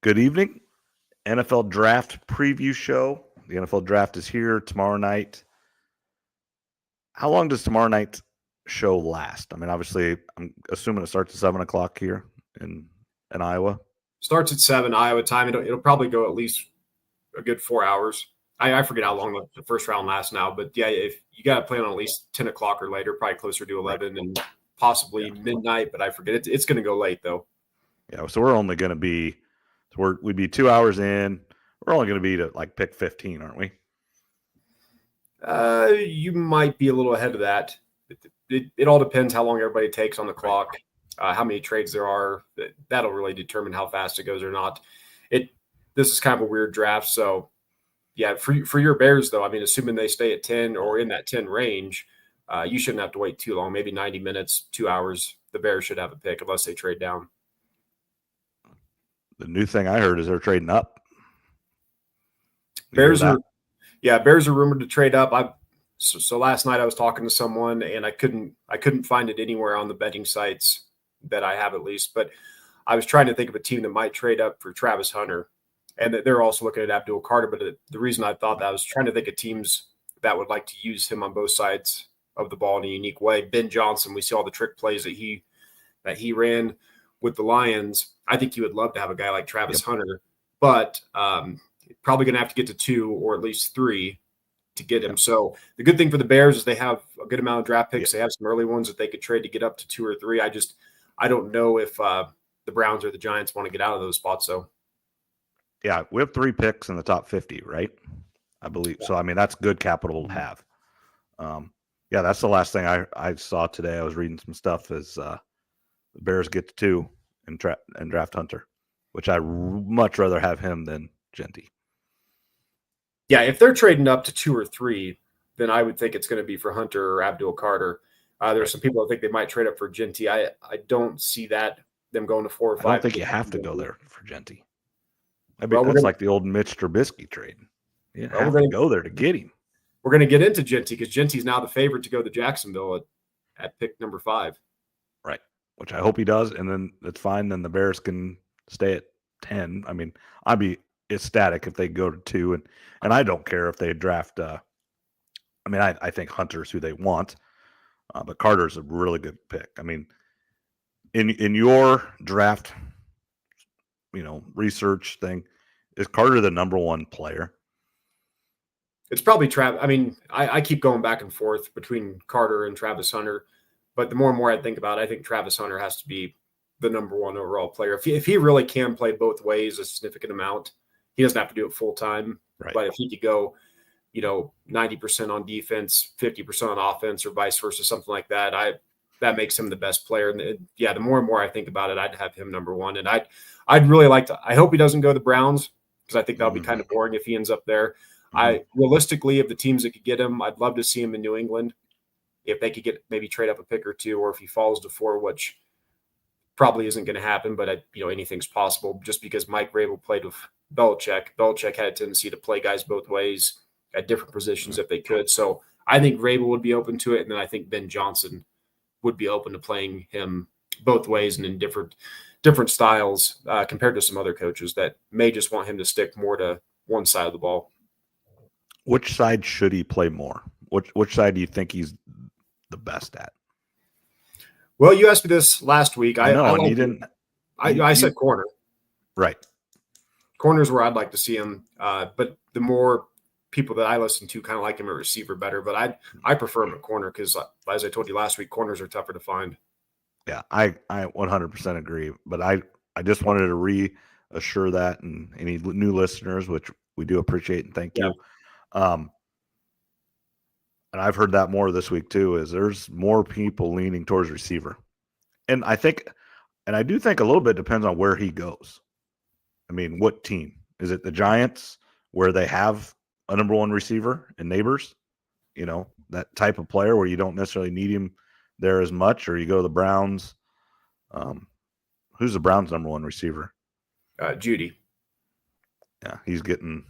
Good evening. NFL Draft Preview Show. The NFL Draft is here tomorrow night. How long does tomorrow night's show last? I mean, obviously, I'm assuming it starts at 7 o'clock here in Iowa. Starts at 7 Iowa time. It'll probably go at least a good 4 hours. I forget how long the first round lasts now, but yeah, if you got to plan on at least 10 o'clock or later, probably closer to 11 and possibly midnight, but I forget. It's going to go late, though. Yeah, so we're only going to be – we'd be 2 hours in. We're only going to be to like pick 15, aren't we? You might be a little ahead of that. It all depends how long everybody takes on the clock, how many trades there are. That'll really determine how fast it goes or not. This is kind of a weird draft, so yeah. For your Bears though, I mean, assuming they stay at 10 or in that 10 range, you shouldn't have to wait too long. Maybe 90 minutes, 2 hours. The Bears should have a pick unless they trade down. The new thing I heard is they're trading up. Bears are rumored to trade up. So last night I was talking to someone and I couldn't find it anywhere on the betting sites that I have at least. But I was trying to think of a team that might trade up for Travis Hunter, and that they're also looking at Abdul Carter. But the reason I thought that, I was trying to think of teams that would like to use him on both sides of the ball in a unique way. Ben Johnson, we see all the trick plays that he ran with the Lions. I think he would love to have a guy like Travis Hunter, but probably going to have to get to 2 or at least 3 to get him. So the good thing for the Bears is they have a good amount of draft picks. They have some early ones that they could trade to get up to 2 or 3. I don't know if the Browns or the Giants want to get out of those spots. So yeah, we have 3 picks in the top 50, right? I believe. So, I mean, that's good capital to have. Yeah, that's the last thing I saw today. I was reading some stuff as the Bears get to 2 and draft Hunter, which I much rather have him than Genty. Yeah, if they're trading up to 2 or 3, then I would think it's going to be for Hunter or Abdul Carter. There's some people that think they might trade up for Genty. I don't see that, them going to 4 or 5. I don't think you have to go there for Genty. That's like the old Mitch Trubisky trade. You have to go there to get him. We're going to get into Genty because Genty's now the favorite to go to Jacksonville at pick number 5. Right, which I hope he does, and then it's fine. Then the Bears can stay at 10. I mean, I'd be ecstatic if they go to 2, and I don't care if they draft. I think Hunter's who they want, but Carter's a really good pick. I mean, in your draft, research thing, is Carter the number 1 player? It's probably Travis. I mean, I keep going back and forth between Carter and Travis Hunter, but the more and more I think about it, I think Travis Hunter has to be the number 1 overall player. If he really can play both ways a significant amount, he doesn't have to do it full time. Right. But if he could go, 90% on defense, 50% on offense, or vice versa, something like that, that makes him the best player. And the more and more I think about it, I'd have him number 1. And I'd really like to. I hope he doesn't go the Browns because I think that'll be kind of boring if he ends up there. Realistically, of the teams that could get him, I'd love to see him in New England. If they could maybe trade up a pick or 2, or if he falls to 4, which probably isn't going to happen, but anything's possible just because Mike Vrabel played with Belichick. Belichick had a tendency to play guys both ways at different positions if they could. So I think Vrabel would be open to it, and then I think Ben Johnson would be open to playing him both ways and in different styles compared to some other coaches that may just want him to stick more to one side of the ball. Which side should he play more? Which side do you think he's the best at? Well, you asked me this last week. I said corner. Right. Corner's where I'd like to see him. But the more people that I listen to kind of like him at receiver better. But I prefer him at corner because, as I told you last week, corners are tougher to find. Yeah, I 100% agree. But I just wanted to reassure that, and any new listeners, which we do appreciate and thank you. And I've heard that more this week too, is there's more people leaning towards receiver. And I do think a little bit depends on where he goes. I mean, what team? Is it the Giants where they have a number 1 receiver and Neighbors? That type of player where you don't necessarily need him there as much, or you go to the Browns. Who's the Browns' number 1 receiver? Judy. Yeah, he's getting...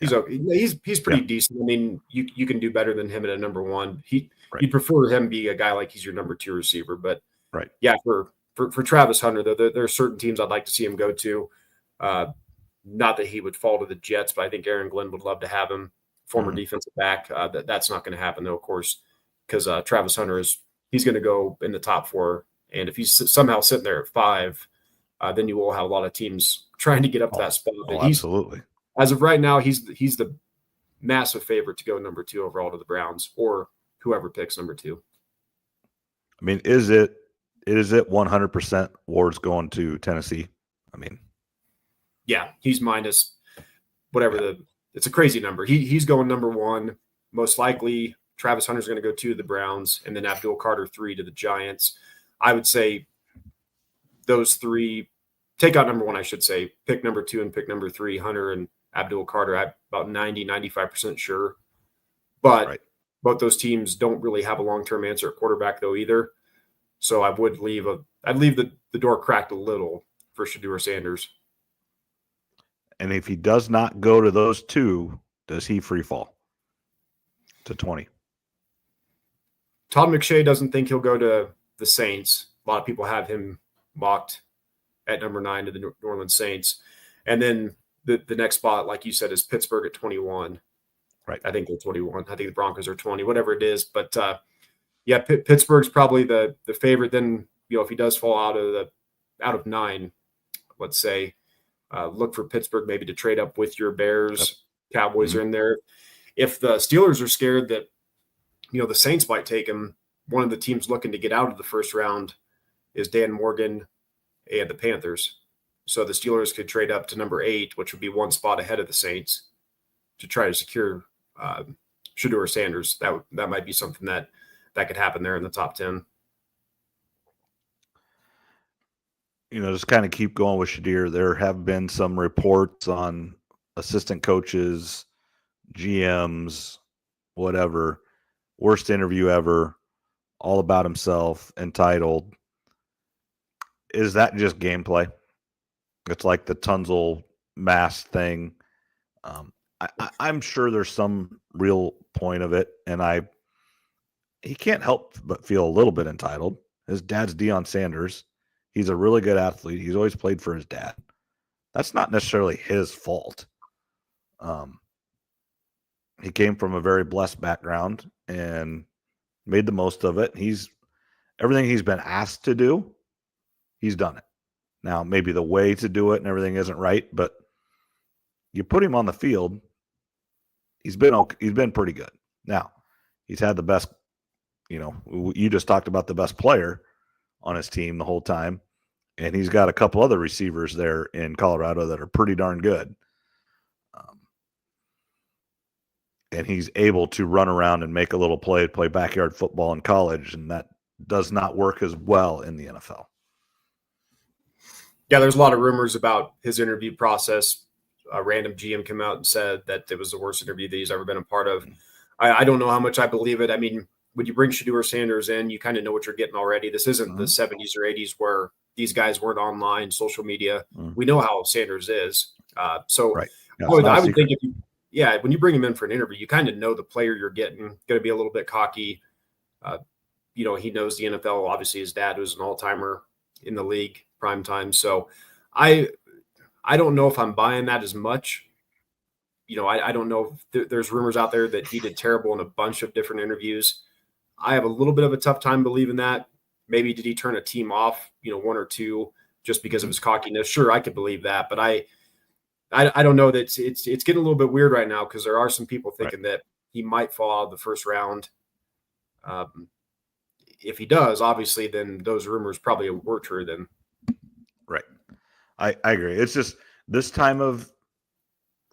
He's okay. He's pretty decent. I mean, you can do better than him at a number 1. You'd prefer him be a guy like he's your number 2 receiver. But right. Yeah, for Travis Hunter, though, there are certain teams I'd like to see him go to. Not that he would fall to the Jets, but I think Aaron Glenn would love to have him, former defensive back. That's not going to happen, though, of course, because Travis Hunter he's going to go in the top 4. And if he's somehow sitting there at 5, then you will have a lot of teams trying to get up to that spot. But absolutely. As of right now, he's the massive favorite to go number 2 overall to the Browns, or whoever picks number 2. I mean, is it 100% Ward's going to Tennessee? I mean, yeah, he's minus whatever it's a crazy number. He's going number 1. Most likely Travis Hunter's going to go 2 to the Browns, and then Abdul Carter 3 to the Giants. I would say those 3, take out number 1, I should say, pick number 2 and pick number 3, Hunter and Abdul Carter. I'm about 95% sure. But both those teams don't really have a long-term answer at quarterback, though, either. So I'd leave the door cracked a little for Shedeur Sanders. And if he does not go to those 2, does he free fall to 20? Todd McShay doesn't think he'll go to the Saints. A lot of people have him mocked at number 9 to the New Orleans Saints. And then the next spot, like you said, is Pittsburgh at 21. Right. I think they're 21. I think the Broncos are 20, whatever it is. But Pittsburgh's probably the favorite. Then, if he does fall out of 9, let's say, look for Pittsburgh maybe to trade up with your Bears. Yep. Cowboys are in there. If the Steelers are scared that, the Saints might take him, one of the teams looking to get out of the first round is Dan Morgan and the Panthers. So the Steelers could trade up to number 8, which would be 1 spot ahead of the Saints, to try to secure Shedeur Sanders. That might be something that could happen there in the top 10. Just kind of keep going with Shedeur. There have been some reports on assistant coaches, GMs, whatever, worst interview ever, all about himself, entitled. Is that just gameplay? It's like the Tunzel mask thing. I'm sure there's some real point of it, and he can't help but feel a little bit entitled. His dad's Deion Sanders. He's a really good athlete. He's always played for his dad. That's not necessarily his fault. He came from a very blessed background and made the most of it. Everything he's been asked to do, he's done it. Now, maybe the way to do it and everything isn't right, but you put him on the field, he's been pretty good. Now, he's had the best, you just talked about the best player on his team the whole time, and he's got a couple other receivers there in Colorado that are pretty darn good. And he's able to run around and make a little play backyard football in college, and that does not work as well in the NFL. Yeah, there's a lot of rumors about his interview process. A random GM came out and said that it was the worst interview that he's ever been a part of. I don't know how much I believe it. I mean, when you bring Shedeur Sanders in, you kind of know what you're getting already. This isn't the 70s or 80s where these guys weren't online, social media. We know how Sanders is. Right. Yeah, I would think when you bring him in for an interview, you kind of know the player you're getting. Going to be a little bit cocky. He knows the NFL. Obviously, his dad was an all-timer in the league, prime time. So I don't know if I'm buying that as much. I don't know if there's rumors out there that he did terrible in a bunch of different interviews. I have a little bit of a tough time believing that. Maybe did he turn a team off, 1 or 2 just because of his cockiness? Sure, I could believe that, but I don't know that it's getting a little bit weird right now because there are some people thinking that he might fall out of the first round. If he does, obviously, then those rumors probably were true then. Right. I agree. It's just this time of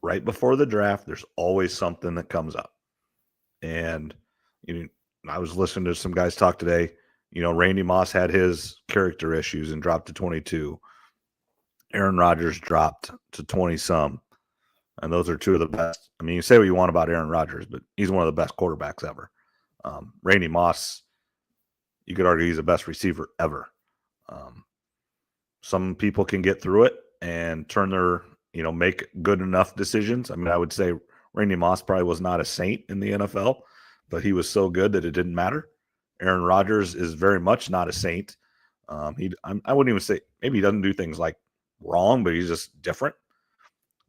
right before the draft, there's always something that comes up. And I was listening to some guys talk today. Randy Moss had his character issues and dropped to 22. Aaron Rodgers dropped to 20-some. And those are 2 of the best. I mean, you say what you want about Aaron Rodgers, but he's one of the best quarterbacks ever. Randy Moss, you could argue he's the best receiver ever. Some people can get through it and turn their, make good enough decisions. I mean, I would say Randy Moss probably was not a saint in the NFL, but he was so good that it didn't matter. Aaron Rodgers is very much not a saint. I wouldn't even say maybe he doesn't do things like wrong, but he's just different.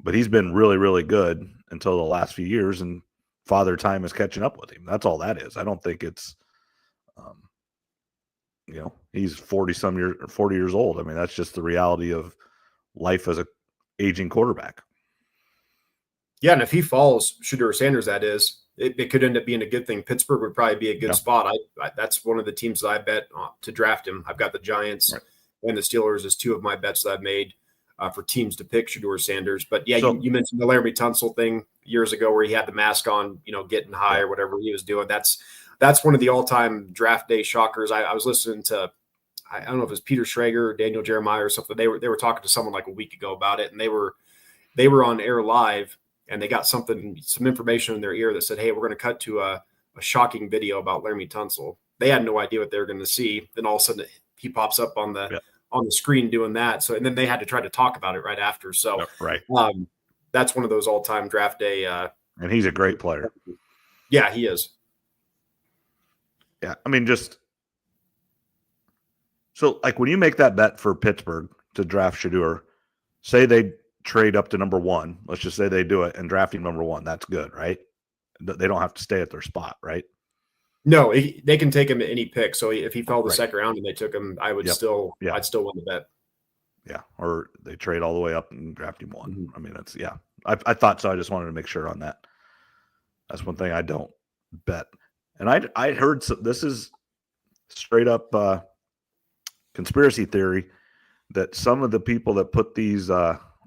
But he's been really, really good until the last few years, and Father Time is catching up with him. That's all that is. I don't think it's, he's 40 years old. I mean, that's just the reality of life as a aging quarterback. Yeah, and if he falls, Shedeur Sanders, that is, it could end up being a good thing. Pittsburgh would probably be a good spot. That's one of the teams that I bet to draft him. I've got the Giants and the Steelers as two of my bets that I've made for teams to pick Shedeur Sanders. But yeah, you mentioned the Laramie Tunsil thing years ago where he had the mask on, getting high or whatever he was doing. That's one of the all-time draft day shockers. I was listening to, I don't know if it was Peter Schrager or Daniel Jeremiah or something. They were talking to someone like a week ago about it, and they were on air live. And they got some information in their ear that said, hey, we're going to cut to a shocking video about Laramie Tunsil. They had no idea what they were going to see. Then all of a sudden he pops up on the screen doing that. So, and then they had to try to talk about it right after. So that's one of those all-time draft day. And he's a great player. Yeah, he is. Yeah. I mean, so like when you make that bet for Pittsburgh to draft Shedeur, say they trade up to number 1. Let's just say they do it and draft him number 1. That's good, right? They don't have to stay at their spot, right? No, they can take him at any pick. So if he fell the second round and they took him, I would I'd still win the bet. Yeah, or they trade all the way up and draft him 1. I mean, that's I thought so. I just wanted to make sure on that. That's one thing I don't bet. And I heard this is straight up conspiracy theory that some of the people that put these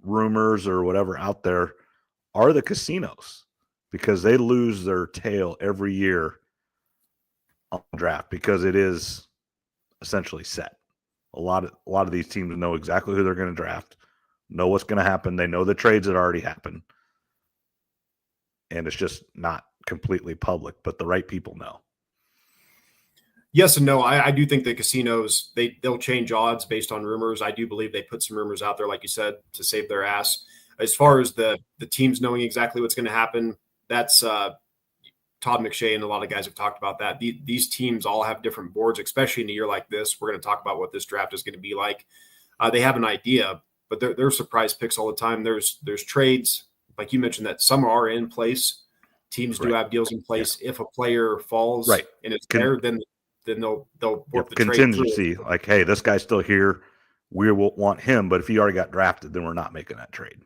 rumors or whatever out there are the casinos, because they lose their tail every year on the draft because it is essentially set. A lot of these teams know exactly who they're going to draft, know what's going to happen. They know the trades that already happened, and it's just not completely public, but the right people know. Yes and no. I do think the casinos, they'll change odds based on rumors. I do believe they put some rumors out there, like you said, to save their ass. As far as the teams knowing exactly what's going to happen, that's Todd McShay and a lot of guys have talked about that. These teams all have different boards, especially in a year like this. We're going to talk about what this draft is going to be like. They have an idea, but they're surprise picks all the time. There's trades, like you mentioned, that some are in place. Teams do have deals in place. If a player falls and it's there, then they'll work the contingency. Like, hey, this guy's still here. We will want him, but if he already got drafted, then we're not making that trade.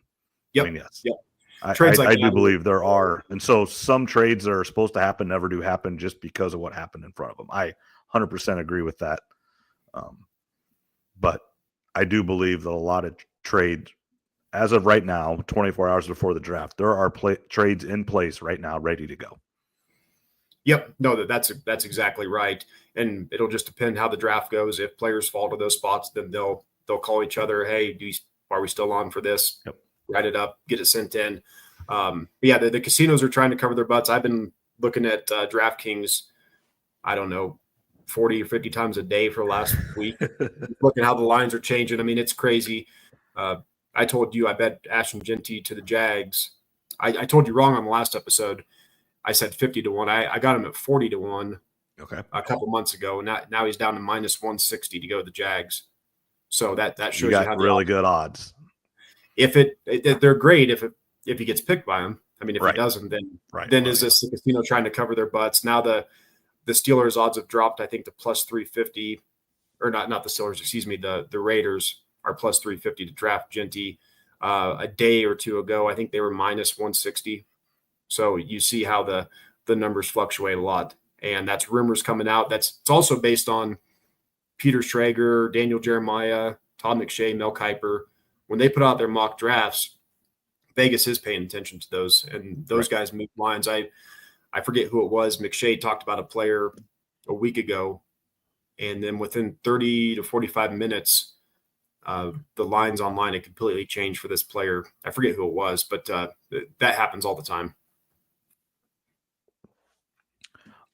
Yep. I mean, yes. Yep. I do believe there are. And so some trades that are supposed to happen never do happen just because of what happened in front of them. I 100% agree with that. But I do believe that a lot of trades, as of right now, 24 hours before the draft, there are trades in place right now ready to go. Yep. No, that's exactly right. And it'll just depend how the draft goes. If players fall to those spots, then they'll call each other. Hey, are we still on for this? Yep. Write it up, get it sent in. The casinos are trying to cover their butts. I've been looking at DraftKings, I don't know, 40 or 50 times a day for the last week, looking how the lines are changing. I mean, it's crazy. I told you I bet Ashton Genty to the Jags. I told you wrong on the last episode. I said 50 to 1. I got him at 40 to 1 a couple months ago. Now he's down to minus 160 to go to the Jags. So that shows you how really good odds. If they're great if he gets picked by him. I mean, if he doesn't, then is this the casino trying to cover their butts? Now the Steelers odds have dropped, I think, to plus 350, or not the Steelers, excuse me. The Raiders are plus 350 to draft Genty. A day or two ago, I think they were minus 160. So you see how the numbers fluctuate a lot, and that's rumors coming out. It's also based on Peter Schrager, Daniel Jeremiah, Todd McShay, Mel Kiper. When they put out their mock drafts, Vegas is paying attention to those, and those guys move lines. I forget who it was. McShay talked about a player a week ago, and then within 30 to 45 minutes, the lines online had completely changed for this player. I forget who it was, but that happens all the time.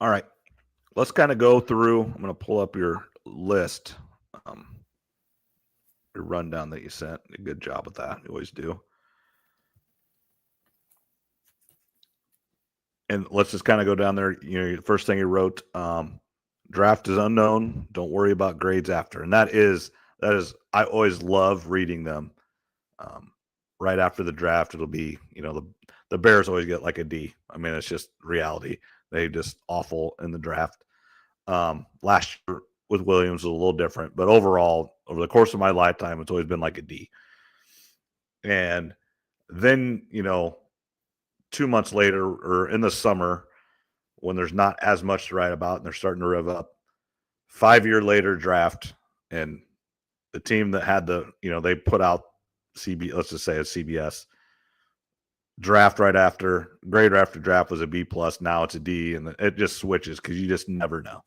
All right, let's kind of go through. I'm going to pull up your list, your rundown that you sent. A good job with that. You always do. And let's just kind of go down there. The first thing you wrote, draft is unknown. Don't worry about grades after. And that is, I always love reading them Right after the draft, it'll be, the Bears always get like a D. I mean, it's just reality. They just awful in the draft. Last year with Williams was a little different, but overall, over the course of my lifetime, it's always been like a D. And then, 2 months later or in the summer, when there's not as much to write about and they're starting to rev up, 5 year later draft, and the team that had they put out let's just say it's CBS draft right after grade after draft was a B plus. Now it's a D, and it just switches because you just never know.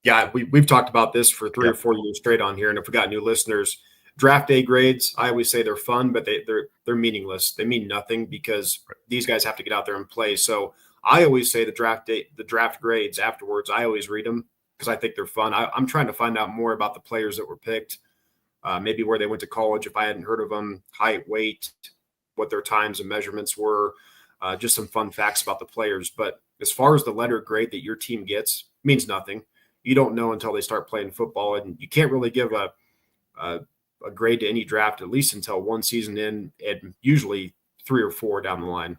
Yeah, we've talked about this for 3 or 4 years straight on here, and if we got new listeners, draft day grades, I always say they're fun, but they're meaningless. They mean nothing because these guys have to get out there and play. So I always say the draft grades afterwards, I always read them because I think they're fun. I'm trying to find out more about the players that were picked, maybe where they went to college if I hadn't heard of them, height, weight, what their times and measurements were, just some fun facts about the players. But as far as the letter grade that your team gets, means nothing. You don't know until they start playing football, and you can't really give a grade to any draft, at least until one season in, and usually 3 or 4 down the line.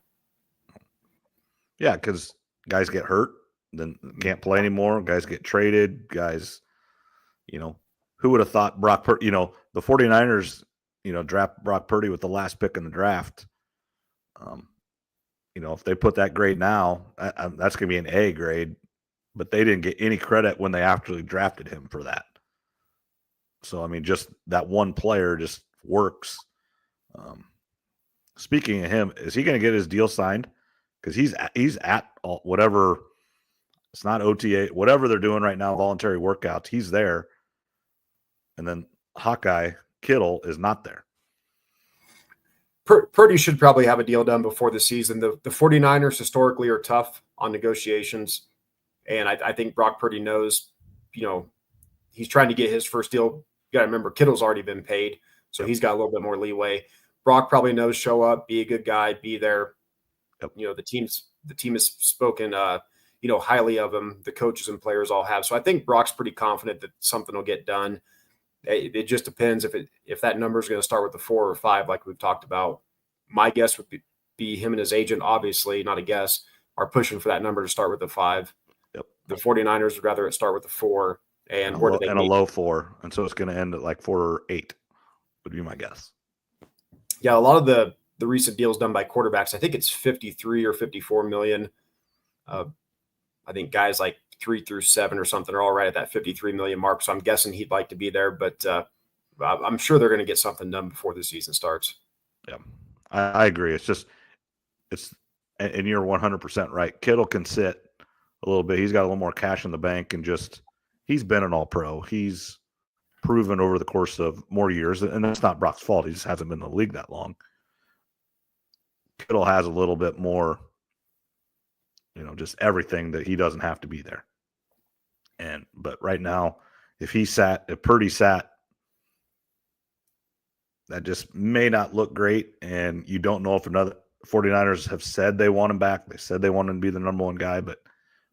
Yeah, because guys get hurt, then can't play anymore. Guys get traded. Guys, who would have thought Brock Purdy, the 49ers, draft Brock Purdy with the last pick in the draft. If they put that grade now, that's going to be an A grade, but they didn't get any credit when they actually drafted him for that. So, I mean, just that one player just works. Speaking of him, is he going to get his deal signed? Because he's at whatever, it's not OTA, whatever they're doing right now, voluntary workouts, he's there. And then Hawkeye Kittle is not there. Purdy should probably have a deal done before the season. The 49ers historically are tough on negotiations. And I think Brock Purdy knows, he's trying to get his first deal. You got to remember, Kittle's already been paid, so he's got a little bit more leeway. Brock probably knows, show up, be a good guy, be there. Yep. The team has spoken, highly of him. The coaches and players all have. So I think Brock's pretty confident that something will get done. It just depends if that number is going to start with the 4 or 5, like we've talked about. My guess would be him and his agent, obviously, not a guess, are pushing for that number to start with the 5. Yep. The 49ers would rather it start with the 4. And a low 4. And so it's going to end at like 4 or 8 would be my guess. Yeah, a lot of the recent deals done by quarterbacks, I think it's 53 or 54 million. I think guys like 3 through 7 or something are all right at that 53 million mark. So I'm guessing he'd like to be there, but I'm sure they're going to get something done before the season starts. Yeah, I agree. And you're 100% right. Kittle can sit a little bit. He's got a little more cash in the bank, and he's been an all-pro. He's proven over the course of more years, and that's not Brock's fault. He just hasn't been in the league that long. Kittle has a little bit more, just everything that he doesn't have to be there. But right now, if Purdy sat, that just may not look great, and you don't know if another 49ers have said they want him back. They said they want him to be the number 1 guy, but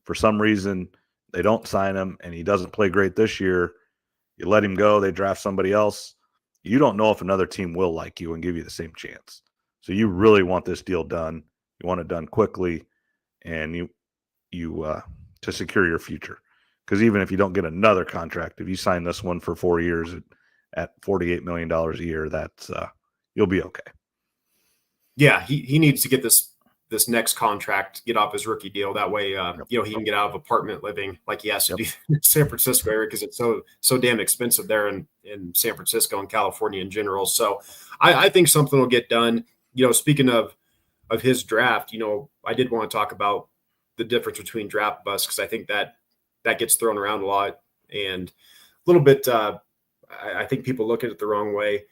for some reason they don't sign him, and he doesn't play great this year. You let him go, they draft somebody else. You don't know if another team will like you and give you the same chance. So you really want this deal done. You want it done quickly, and you to secure your future. Because even if you don't get another contract, if you sign this one for 4 years at $48 million a year, that's you'll be okay. Yeah, he needs to get this next contract, get off his rookie deal. That way, he can get out of apartment living like he has to do in San Francisco area, because it's so damn expensive there in San Francisco and California in general. So I think something will get done. Speaking of his draft, I did want to talk about the difference between draft busts, because I think that gets thrown around a lot, and a little bit. I think people look at it the wrong way.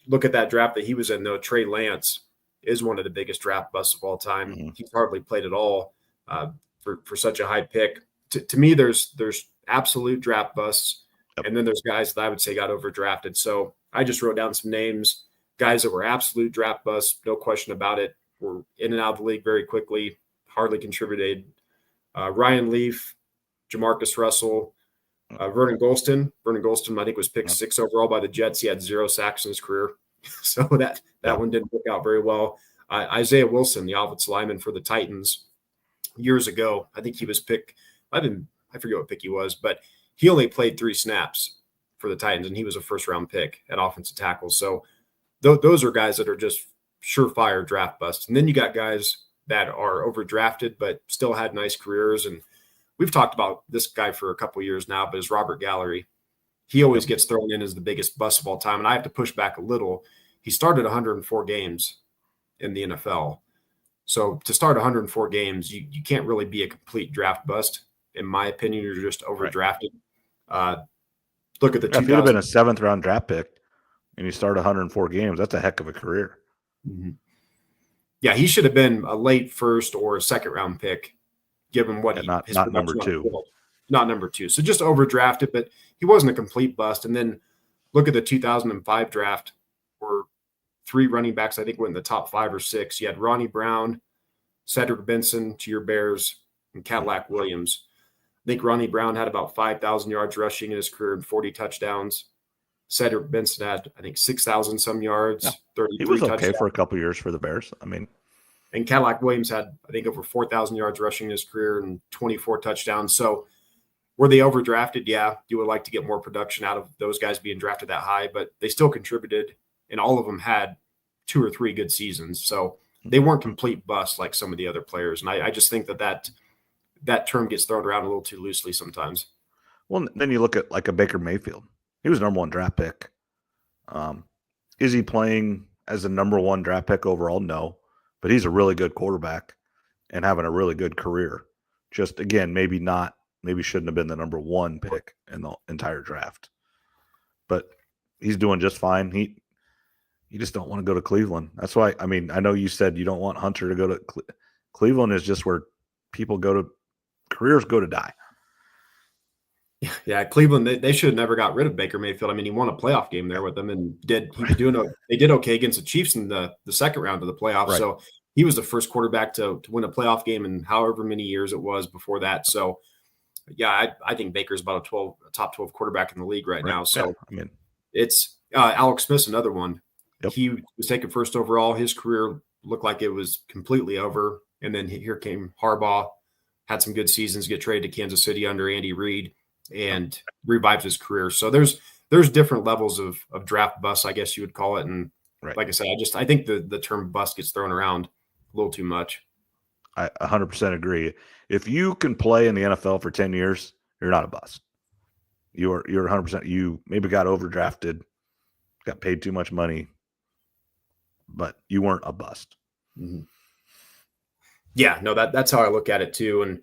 Look at that draft that he was in, though. Trey Lance is one of the biggest draft busts of all time. Mm-hmm. He's hardly played at all for such a high pick. To me, there's absolute draft busts, and then there's guys that I would say got overdrafted. So I just wrote down some names, guys that were absolute draft busts, no question about it, were in and out of the league very quickly, hardly contributed. Ryan Leaf, Jamarcus Russell, Vernon Golston. Vernon Golston, I think, was picked 6 overall by the Jets. He had 0 sacks in his career. So that one didn't work out very well. Isaiah Wilson, the offensive lineman for the Titans, years ago, I think he was picked. I forget what pick he was, but he only played 3 snaps for the Titans, and he was a first-round pick at offensive tackle. So those are guys that are just surefire draft busts. And then you got guys that are overdrafted but still had nice careers. And we've talked about this guy for a couple of years now, but it's Robert Gallery. He always gets thrown in as the biggest bust of all time, and I have to push back a little. He started 104 games in the NFL. So to start 104 games, you can't really be a complete draft bust. In my opinion, you're just overdrafted. Look at the 2000. If he'd have been a 7th-round draft pick and you start 104 games, that's a heck of a career. Mm-hmm. Yeah, he should have been a late first or a 2nd-round pick, given what not number 2. Not number 2. So just overdrafted, but he wasn't a complete bust. And then look at the 2005 draft, where 3 running backs, I think, went in the top 5 or 6. You had Ronnie Brown, Cedric Benson to your Bears, and Cadillac Williams. I think Ronnie Brown had about 5,000 yards rushing in his career and 40 touchdowns. Cedric Benson had, I think, 6,000 some yards, 33 He was okay touchdowns. for a couple of years for the Bears. I mean, and Cadillac Williams had, I think, over 4,000 yards rushing in his career and 24 touchdowns. So were they overdrafted? Yeah, you would like to get more production out of those guys being drafted that high, but they still contributed, and all of them had 2 or 3 good seasons. So they weren't complete busts like some of the other players. And I just think that term gets thrown around a little too loosely sometimes. Well, then you look at like a Baker Mayfield. He was number 1 draft pick. Is he playing as a number 1 draft pick overall? No, but he's a really good quarterback and having a really good career. Just again, maybe shouldn't have been the number 1 pick in the entire draft, but he's doing just fine. You just don't want to go to Cleveland. That's why, I mean, I know you said you don't want Hunter to go to Cleveland is just where careers go to die. Yeah, Cleveland, they should have never got rid of Baker Mayfield. I mean, he won a playoff game there with them, and they did okay against the Chiefs in the 2nd round of the playoffs. Right. So he was the first quarterback to win a playoff game in however many years it was before that. So yeah, I think Baker's about a top 12 quarterback in the league right now. So I mean, it's Alex Smith's another one. Yep. He was taken first overall. His career looked like it was completely over. And then here came Harbaugh, had some good seasons, get traded to Kansas City under Andy Reid, and revived his career. So there's different levels of draft bust, I guess you would call it. And like I said, I think the term bust gets thrown around a little too much. I 100% agree. If you can play in the NFL for 10 years, you're not a bust. You're 100%. You maybe got overdrafted, got paid too much money, but you weren't a bust. Mm-hmm. Yeah, no, that's how I look at it too. And,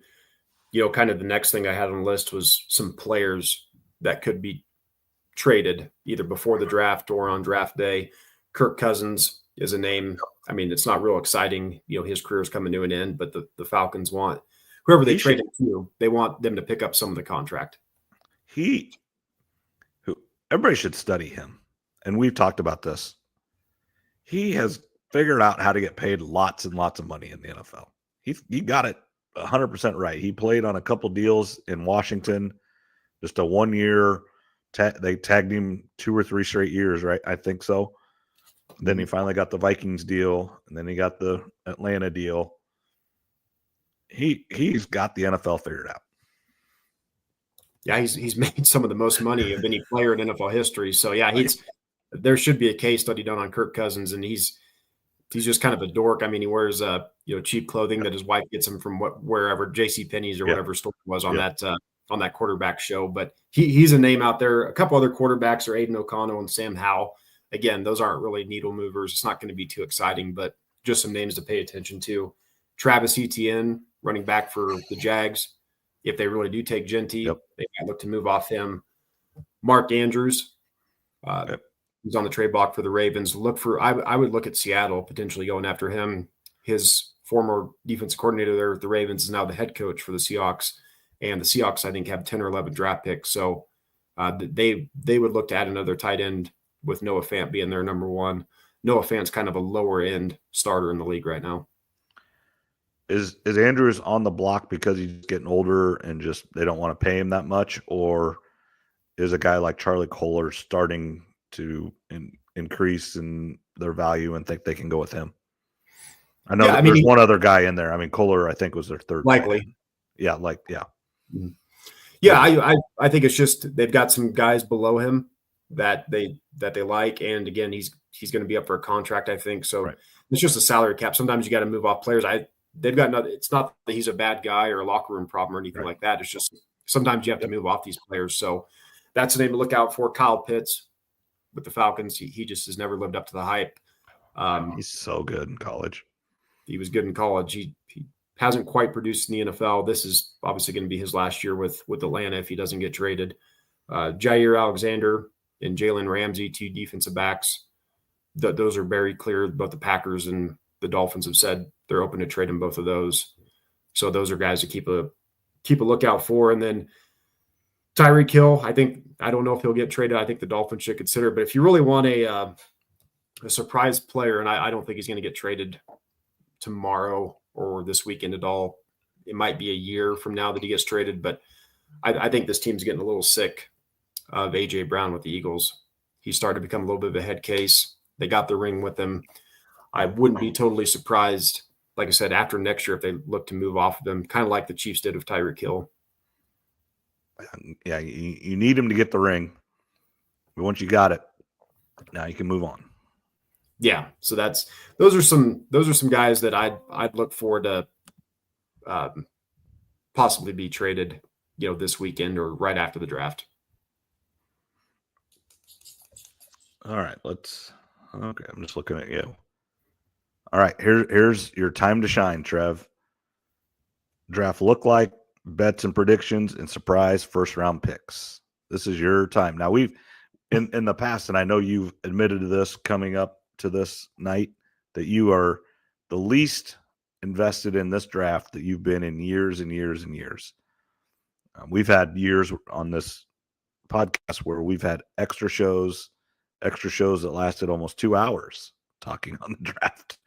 kind of the next thing I had on the list was some players that could be traded either before the draft or on draft day. Kirk Cousins is a name. I mean, it's not real exciting. His career is coming to an end, but the Falcons want whoever they trade him to, they want them to pick up some of the contract. Everybody should study him. And we've talked about this. He has figured out how to get paid lots and lots of money in the NFL. He got it 100% right. He played on a couple deals in Washington, just a 1 year. They tagged him 2 or 3 straight years, right? I think so. Then he finally got the Vikings deal, and then he got the Atlanta deal. He's got the NFL figured out. Yeah, he's made some of the most money of any player in NFL history. So yeah, there should be a case study done on Kirk Cousins, and he's just kind of a dork. I mean, he wears cheap clothing that his wife gets him from wherever JCPenney's or whatever store it was on that quarterback show. But he's a name out there. A couple other quarterbacks are Aiden O'Connell and Sam Howell. Again, those aren't really needle movers. It's not going to be too exciting, but just some names to pay attention to. Travis Etienne, running back for the Jags. If they really do take Genty, they might look to move off him. Mark Andrews, who's on the trade block for the Ravens. I would look at Seattle potentially going after him. His former defensive coordinator there at the Ravens is now the head coach for the Seahawks. And the Seahawks, I think, have 10 or 11 draft picks. So they would look to add another tight end with Noah Fant being their number 1. Noah Fant's kind of a lower end starter in the league right now. Is Andrews on the block because he's getting older and just they don't want to pay him that much, or is a guy like Charlie Kohler starting to increase in their value and think they can go with him. I know Yeah, there's one other guy in there. I mean, Kohler, I think, was their third. Likely. Yeah. Yeah, I think it's just they've got some guys below him that they like, and again, he's going to be up for a contract, I think. So It's just a salary cap. Sometimes you got to move off players. They've got nothing. It's not that he's a bad guy or a locker room problem or anything like that. It's just sometimes you have to move off these players. So that's the name to look out for. Kyle Pitts with the Falcons. He just has never lived up to the hype. He's so good in college. He was good in college. He hasn't quite produced in the NFL. This is obviously going to be his last year with Atlanta if he doesn't get traded. Jair Alexander and Jalen Ramsey, 2 defensive backs. Those are very clear. Both the Packers and the Dolphins have said they're open to trading both of those. So those are guys to keep a lookout for. And then Tyreek Hill, I don't know if he'll get traded. I think the Dolphins should consider it. But if you really want a surprise player, and I don't think he's going to get traded tomorrow or this weekend at all. It might be a year from now that he gets traded, but I think this team's getting a little sick of A.J. Brown with the Eagles. He's starting to become a little bit of a head case. They got the ring with him. I wouldn't be totally surprised, like I said, after next year if they look to move off of him, kind of like the Chiefs did with Tyreek Hill. Yeah, you need him to get the ring. But once you got it, now you can move on. Yeah, so those are some guys that I'd look forward to possibly be traded, this weekend or right after the draft. All right, okay, I'm just looking at you. All right, here's your time to shine, Trev. Draft look like, bets and predictions, and surprise first round picks. This is your time. Now we've in the past, and I know you've admitted to this coming up to this night, that you are the least invested in this draft that you've been in years and years and years. We've had years on this podcast where we've had extra shows that lasted almost 2 hours talking on the draft.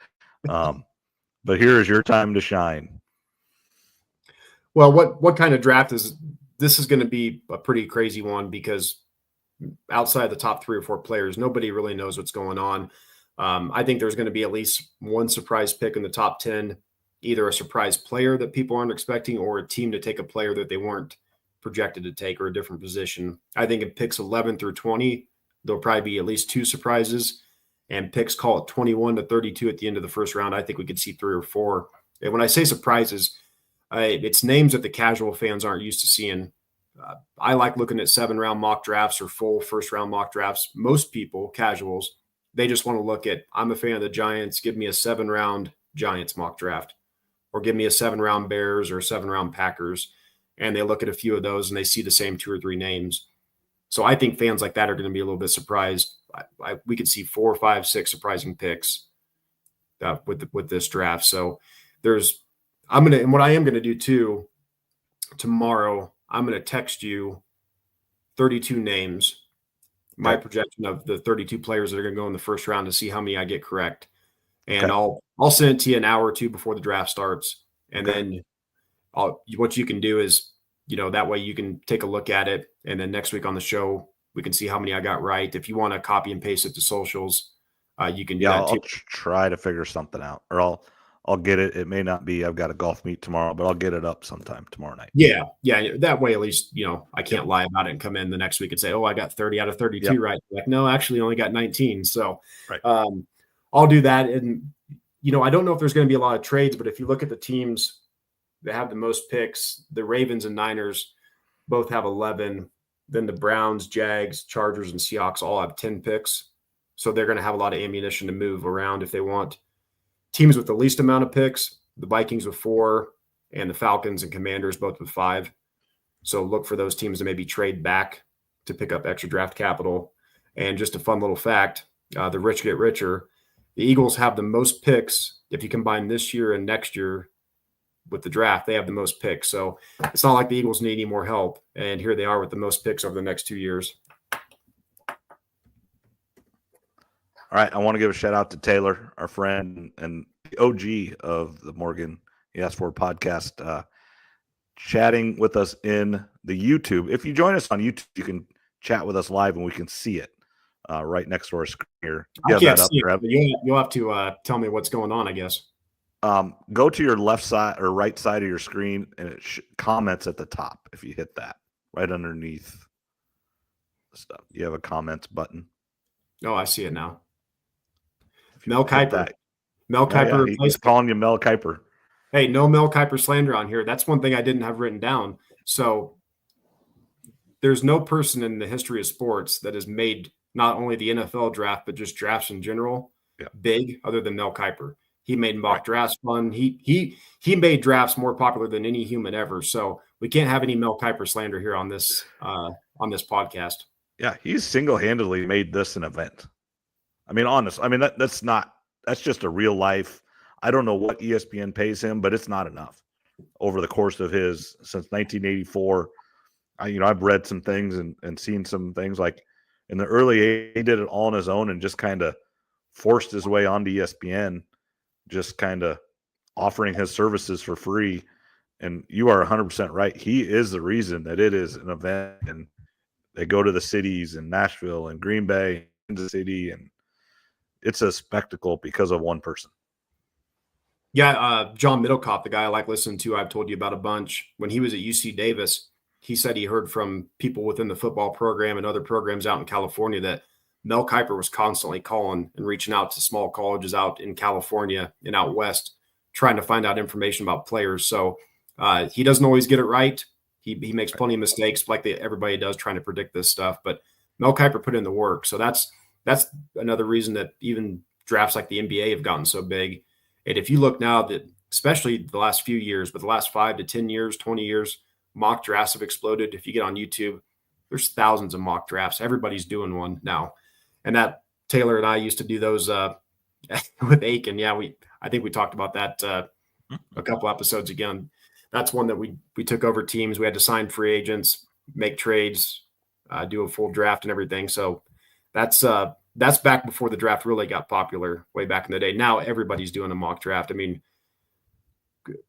But here is your time to shine. Well, what kind of draft is this? Is going to be a pretty crazy one because outside the top 3 or 4 players, nobody really knows what's going on. I think there's going to be at least one surprise pick in the top 10, either a surprise player that people aren't expecting or a team to take a player that they weren't projected to take or a different position. I think in picks 11 through 20, there'll probably be at least 2 surprises, and picks call it 21 to 32 at the end of the first round. I think we could see 3 or 4. And when I say surprises, it's names that the casual fans aren't used to seeing. I like looking at 7-round mock drafts or full first-round mock drafts. Most people, casuals, they just want to look at, I'm a fan of the Giants, give me a 7-round Giants mock draft, or give me a 7-round Bears or a 7-round Packers. And they look at a few of those and they see the same 2 or 3 names. So I think fans like that are going to be a little bit surprised. We could see 4, 5, 6 surprising picks with this draft. So and what I am going to do too, tomorrow, I'm going to text you 32 names, my projection of the 32 players that are going to go in the first round, to see how many I get correct. And I'll send it to you an hour or 2 before the draft starts. And then what you can do is, that way you can take a look at it. And then next week on the show, we can see how many I got right. If you want to copy and paste it to socials, you can do that too. I'll try to figure something out, or I'll get it. It may not be, I've got a golf meet tomorrow, but I'll get it up sometime tomorrow night. Yeah. That way, at least, I can't lie about it and come in the next week and say, oh, I got 30 out of 32 right. Like, no, actually only got 19. So I'll do that. And, I don't know if there's going to be a lot of trades, but if you look at the teams that have the most picks, the Ravens and Niners both have 11. Then the Browns, Jags, Chargers, and Seahawks all have 10 picks. So they're going to have a lot of ammunition to move around if they want. Teams with the least amount of picks, the Vikings with 4, and the Falcons and Commanders both with 5. So look for those teams to maybe trade back to pick up extra draft capital. And just a fun little fact, the rich get richer. The Eagles have the most picks. If you combine this year and next year with the draft, they have the most picks. So it's not like the Eagles need any more help. And here they are with the most picks over the next 2 years. All right, I want to give a shout out to Taylor, our friend and the OG of the Morgan ES4 podcast, chatting with us in the YouTube. If you join us on YouTube, you can chat with us live and we can see it. right next to our screen here. I You have can't that up, see it. Trev? But you'll have to tell me what's going on, I guess. Go to your left side or right side of your screen, and it comments at the top. If you hit that, right underneath the stuff, you have a comments button. Oh, I see it now. If you Mel hit Kiper. that, Mel Kiper he's replacement. calling you Mel Kiper. Hey, no Mel Kiper slander on here. That's one thing I didn't have written down. So there's no person in the history of sports that has made not only the NFL draft, but just drafts in general big other than Mel Kiper. He made mock drafts fun. He made drafts more popular than any human ever. So we can't have any Mel Kiper slander here on this podcast. Yeah, he's single-handedly made this an event. I mean, honest. I mean, that's just a real life. I don't know what ESPN pays him, but it's not enough over the course of his since 1984. I've read some things and seen some things like in the early 80s, he did it all on his own and just kind of forced his way onto ESPN, just kind of offering his services for free. And you are 100% right. He is the reason that it is an event, and they go to the cities in Nashville and Green Bay, Kansas City, and it's a spectacle because of one person. Yeah, John Middlecoff, the guy I like listening to, I've told you about a bunch. When he was at UC Davis, he said he heard from people within the football program and other programs out in California that Mel Kiper was constantly calling and reaching out to small colleges out in California and out west, trying to find out information about players. So he doesn't always get it right. He makes plenty of mistakes like everybody does trying to predict this stuff. But Mel Kiper put in the work. So that's another reason that even drafts like the NBA have gotten so big. And if you look now, that especially the last few years, but the last 5 to 10 years, 20 years, mock drafts have exploded. If you get on YouTube, there's thousands of mock drafts. Everybody's doing one now. And that Taylor and I used to do those with Aiken. Yeah, I think we talked about that a couple episodes again. That's one that we took over teams. We had to sign free agents, make trades, do a full draft and everything. So that's back before the draft really got popular, way back in the day. Now everybody's doing a mock draft. I mean,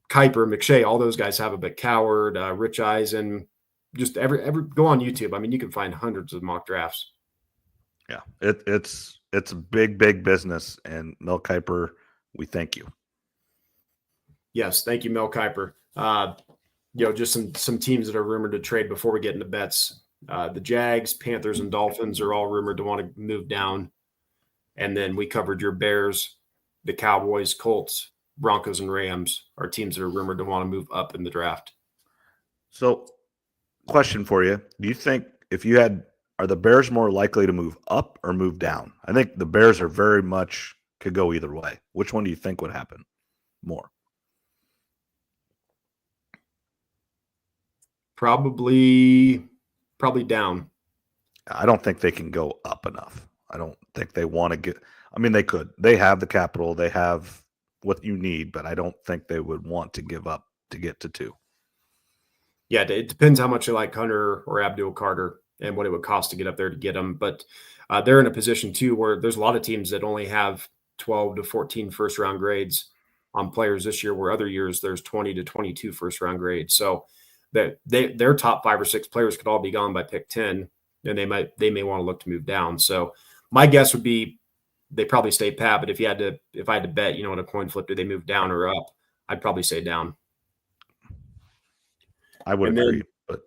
Kiper, McShay, all those guys have it, but Coward, Rich Eisen, just every go on YouTube. I mean, you can find hundreds of mock drafts. Yeah, it's a big business, and Mel Kiper, we thank you. Yes, thank you, Mel Kiper. Just some teams that are rumored to trade before we get into bets. The Jags, Panthers, and Dolphins are all rumored to want to move down. And then we covered your Bears, the Cowboys, Colts, Broncos, and Rams are teams that are rumored to want to move up in the draft. So, question for you. Do you think are the Bears more likely to move up or move down? I think the Bears are very much could go either way. Which one do you think would happen more? Probably down. I don't think they can go up enough. I don't think they want to get – I mean, they could. They have the capital. They have what you need, but I don't think they would want to give up to get to 2. Yeah, it depends how much you like Hunter or Abdul Carter and what it would cost to get up there to get them. But they're in a position, too, where there's a lot of teams that only have 12 to 14 first-round grades on players this year, where other years there's 20 to 22 first-round grades. So their top 5 or 6 players could all be gone by pick 10, and they may want to look to move down. So my guess would be they probably stay pat. But if I had to bet, in a coin flip, do they move down or up? I'd probably say down. I would agree, but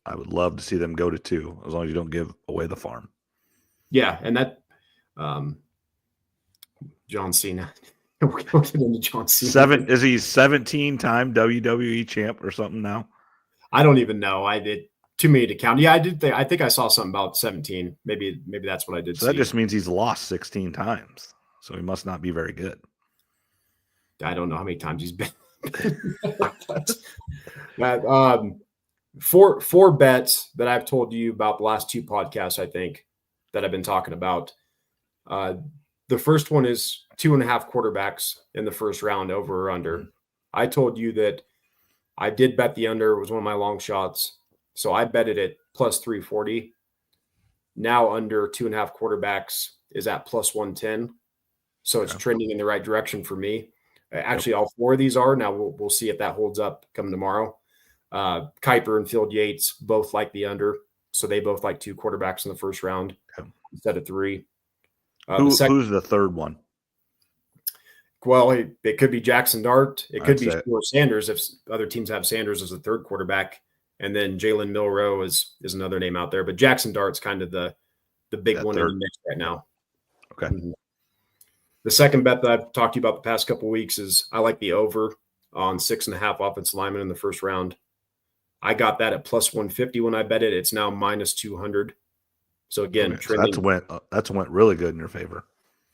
I would love to see them go to 2 as long as you don't give away the farm. Yeah, and that John Cena. We'll get into John Cena. Is he 17-time WWE champ or something now? I don't even know. I did too many to count. Yeah, I think I saw something about 17. Maybe that's what I did. So that just means he's lost 16 times. So he must not be very good. I don't know how many times he's been. Four bets that I've told you about the last 2 podcasts, I think, that I've been talking about. The first one is 2.5 quarterbacks in the first round, over or under. I told you that I did bet the under. It was one of my long shots. So I bet it at plus 340. Now under 2.5 quarterbacks is at plus 110. So it's trending in the right direction for me. Actually, all 4 of these are. Now we'll see if that holds up come tomorrow. Kiper and Field Yates both like the under. So they both like 2 quarterbacks in the first round. instead of 3. Who's the third one? Well, it could be Jackson Dart. It could be Short Sanders if other teams have Sanders as the third quarterback. And then Jalen Milroe is another name out there. But Jackson Dart's kind of the big one in the mix right now. Okay. Mm-hmm. The second bet that I've talked to you about the past couple of weeks is I like the over on 6.5 offensive linemen in the first round. I got that at plus 150 when I bet it. It's now minus 200. So again, trending. So that's went really good in your favor.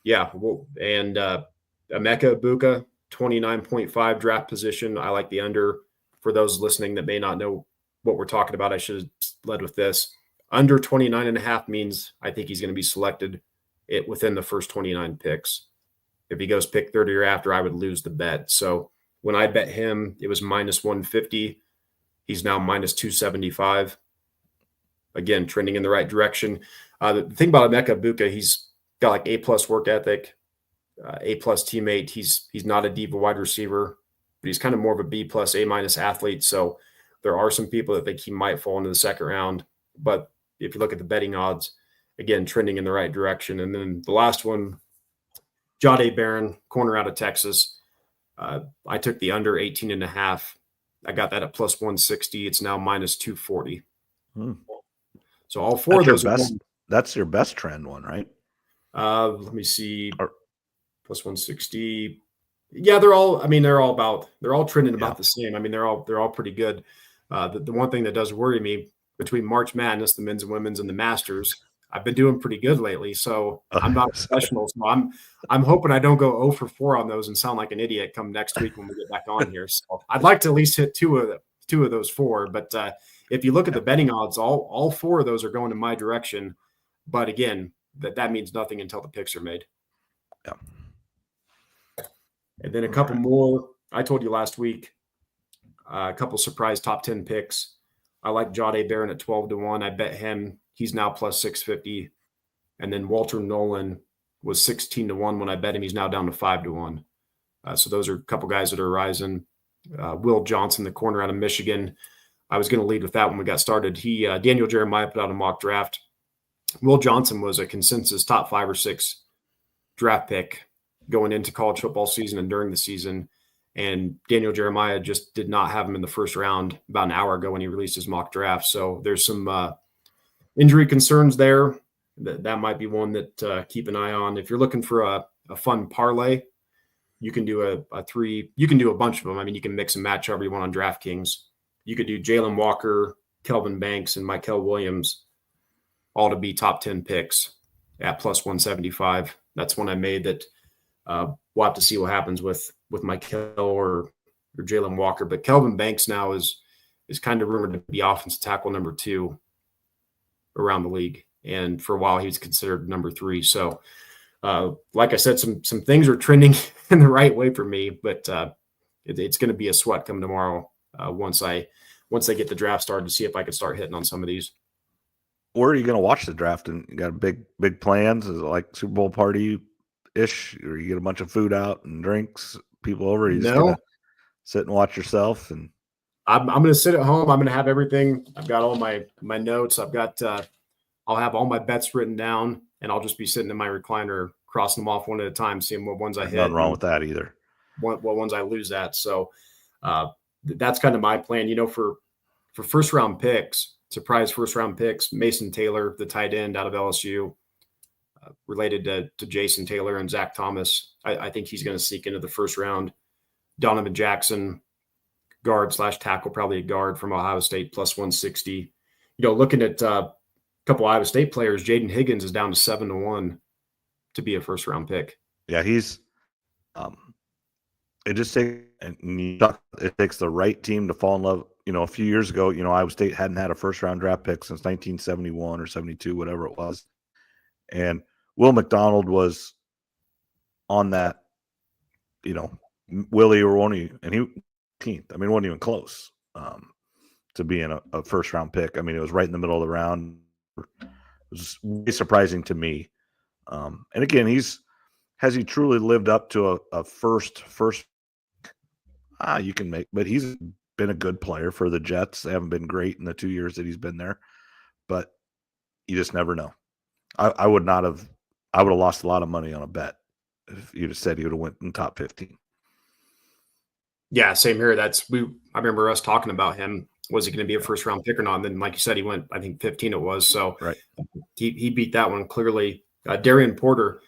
Yeah. Well, and Emeka Egbuka, 29.5 draft position. I like the under. For those listening that may not know what we're talking about, I should have led with this. Under 29.5 means I think he's going to be selected within the first 29 picks. If he goes pick 30 or after, I would lose the bet. So when I bet him, it was minus 150. He's now minus 275. Again, trending in the right direction. The thing about Emeka Egbuka, he's got like A+ work ethic, A+ teammate. He's not a diva wide receiver, but he's kind of more of a B+, A- athlete. So there are some people that think he might fall into the second round. But if you look at the betting odds, again, trending in the right direction. And then the last one, Jahdae Barron, corner out of Texas. I took the under 18.5. I got that at plus 160. It's now minus 240. So all four of those that's your best trend one, right? Let me see. Plus 160. Yeah, they're all trending about the same. I mean, they're all pretty good. The one thing that does worry me between March Madness, the men's and women's, and the Masters, I've been doing pretty good lately. So I'm not a professional. So I'm hoping I don't go 0 for 4 on those and sound like an idiot come next week when we get back on here. So I'd like to at least hit two of those 4. But if you look at the betting odds, all 4 of those are going in my direction. But again, that means nothing until the picks are made. Yeah. And then a couple more. I told you last week, a couple surprise top 10 picks. I like Jahdae Barron at 12-1. I bet him. He's now plus 650. And then Walter Nolan was 16-1 when I bet him. He's now down to 5-1. So those are a couple guys that are rising. Will Johnson, the corner out of Michigan. I was going to lead with that when we got started. Daniel Jeremiah put out a mock draft. Will Johnson was a consensus top 5 or 6 draft pick going into college football season and during the season. And Daniel Jeremiah just did not have him in the first round about an hour ago when he released his mock draft. So there's some injury concerns there. That might be one that keep an eye on. If you're looking for a fun parlay, you can do a 3. You can do a bunch of them. I mean, you can mix and match however you want on DraftKings. You could do Jalen Walker, Kelvin Banks, and Mykel Williams, all to be top 10 picks at plus 175. That's one I made that we'll have to see what happens with Mykel or Jalen Walker. But Kelvin Banks now is kind of rumored to be offensive tackle number 2 around the league. And for a while, he was considered number 3. So, like I said, some things are trending in the right way for me, but it's going to be a sweat come tomorrow once I get the draft started to see if I can start hitting on some of these. Where are you going to watch the draft? And you got big plans? Is it like Super Bowl party-ish, or you get a bunch of food out and drinks, people over? You just gonna sit and watch yourself? And I'm going to sit at home. I'm going to have everything. I've got all my notes. I've got I'll have all my bets written down, and I'll just be sitting in my recliner, crossing them off one at a time, seeing what ones I hit. Nothing wrong with that either. What ones I lose at. So that's kind of my plan. For first round picks, surprise first round picks, Mason Taylor, the tight end out of LSU, related to Jason Taylor and Zach Thomas. I think he's going to sneak into the first round. Donovan Jackson, guard/tackle, probably a guard from Ohio State, plus 160. Looking at a couple Iowa State players, Jaden Higgins is down to 7-1 to be a first round pick. Yeah, he's it takes the right team to fall in love. A few years ago, Iowa State hadn't had a first round draft pick since 1971 or 72, whatever it was. And Will McDonald was on that, Willie or Woney, and he 18th. I mean, wasn't even close to being a first round pick. I mean, it was right in the middle of the round. It was really surprising to me. And again, has he truly lived up to a first? You can make, but he's been a good player for the Jets. They haven't been great in the 2 years that he's been there, but you just never know. I would not have. I would have lost a lot of money on a bet if you'd have said he would have went in top 15. Yeah, same here. I remember us talking about him. Was he going to be a first round pick or not? And then, like you said, he went, I think 15 it was. So right. He beat that one clearly. Darian Porter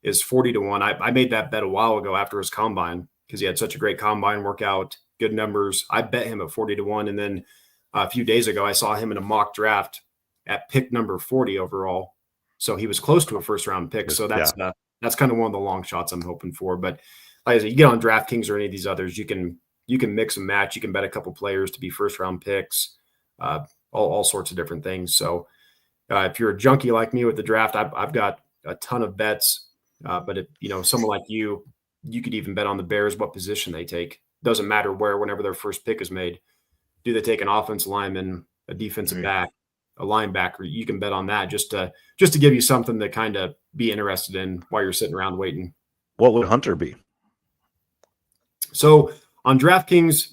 is 40-1. I made that bet a while ago after his combine because he had such a great combine workout, good numbers. I bet him at 40-1. And then a few days ago, I saw him in a mock draft at pick number 40 overall. So he was close to a first round pick. So that's kind of one of the long shots I'm hoping for. But like I said, you get on DraftKings or any of these others, you can mix and match. You can bet a couple players to be first round picks, all sorts of different things. So if you're a junkie like me with the draft, I've got a ton of bets. But if someone like you could even bet on the Bears what position they take. Doesn't matter where. Whenever their first pick is made, do they take an offensive lineman, a defensive back, a linebacker? You can bet on that just to give you something to kind of be interested in while you're sitting around waiting. What would Hunter be? So on DraftKings,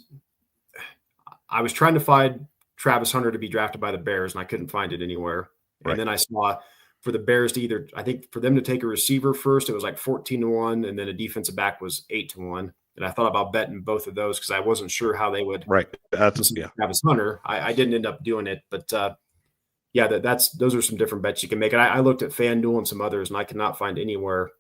I was trying to find Travis Hunter to be drafted by the Bears, and I couldn't find it anywhere. Right. And then I saw for the Bears to I think for them to take a receiver first, it was like 14-1, and then a defensive back was 8-1. And I thought about betting both of those because I wasn't sure how they would. Right. That's Travis Hunter. I didn't end up doing it, but those are some different bets you can make. And I looked at FanDuel and some others, and I could not find anywhere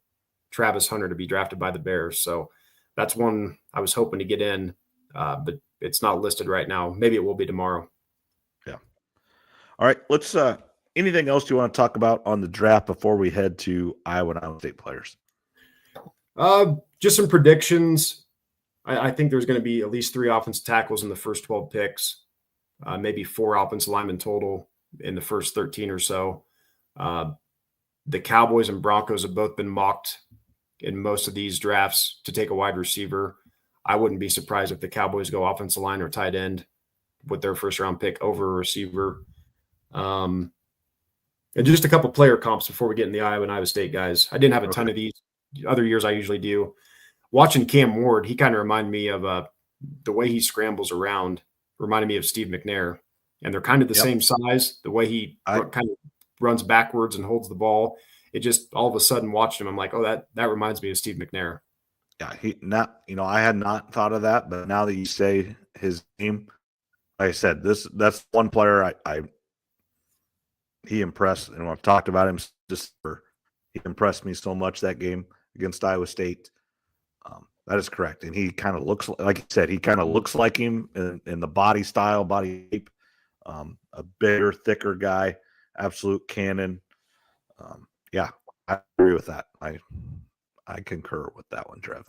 Travis Hunter to be drafted by the Bears. So that's one I was hoping to get in, but it's not listed right now. Maybe it will be tomorrow. Yeah. All right. Let's anything else you want to talk about on the draft before we head to Iowa and Iowa State players? Just some predictions. I think there's going to be at least 3 offensive tackles in the first 12 picks, maybe 4 offensive linemen total in the first 13 or so. The Cowboys and Broncos have both been mocked in most of these drafts to take a wide receiver. I wouldn't be surprised if the Cowboys go offensive line or tight end with their first round pick over a receiver. And just a couple player comps before we get in the Iowa and Iowa State guys. I didn't have a ton of these. Other years I usually do. Watching Cam Ward, he kind of reminded me of the way he scrambles around, reminded me of Steve McNair. And they're kind of the same size. The way he kind of runs backwards and holds the ball. It just all of a sudden watched him. I'm like, oh, that reminds me of Steve McNair. Yeah, I had not thought of that, but now that you say his name, like I said, that's one player he impressed, and I've talked about him he impressed me so much that game against Iowa State. That is correct, and he kind of looks like you said. He kind of looks like him in the body style, body shape. A bigger, thicker guy, absolute cannon. Yeah, I agree with that. I concur with that one, Trev.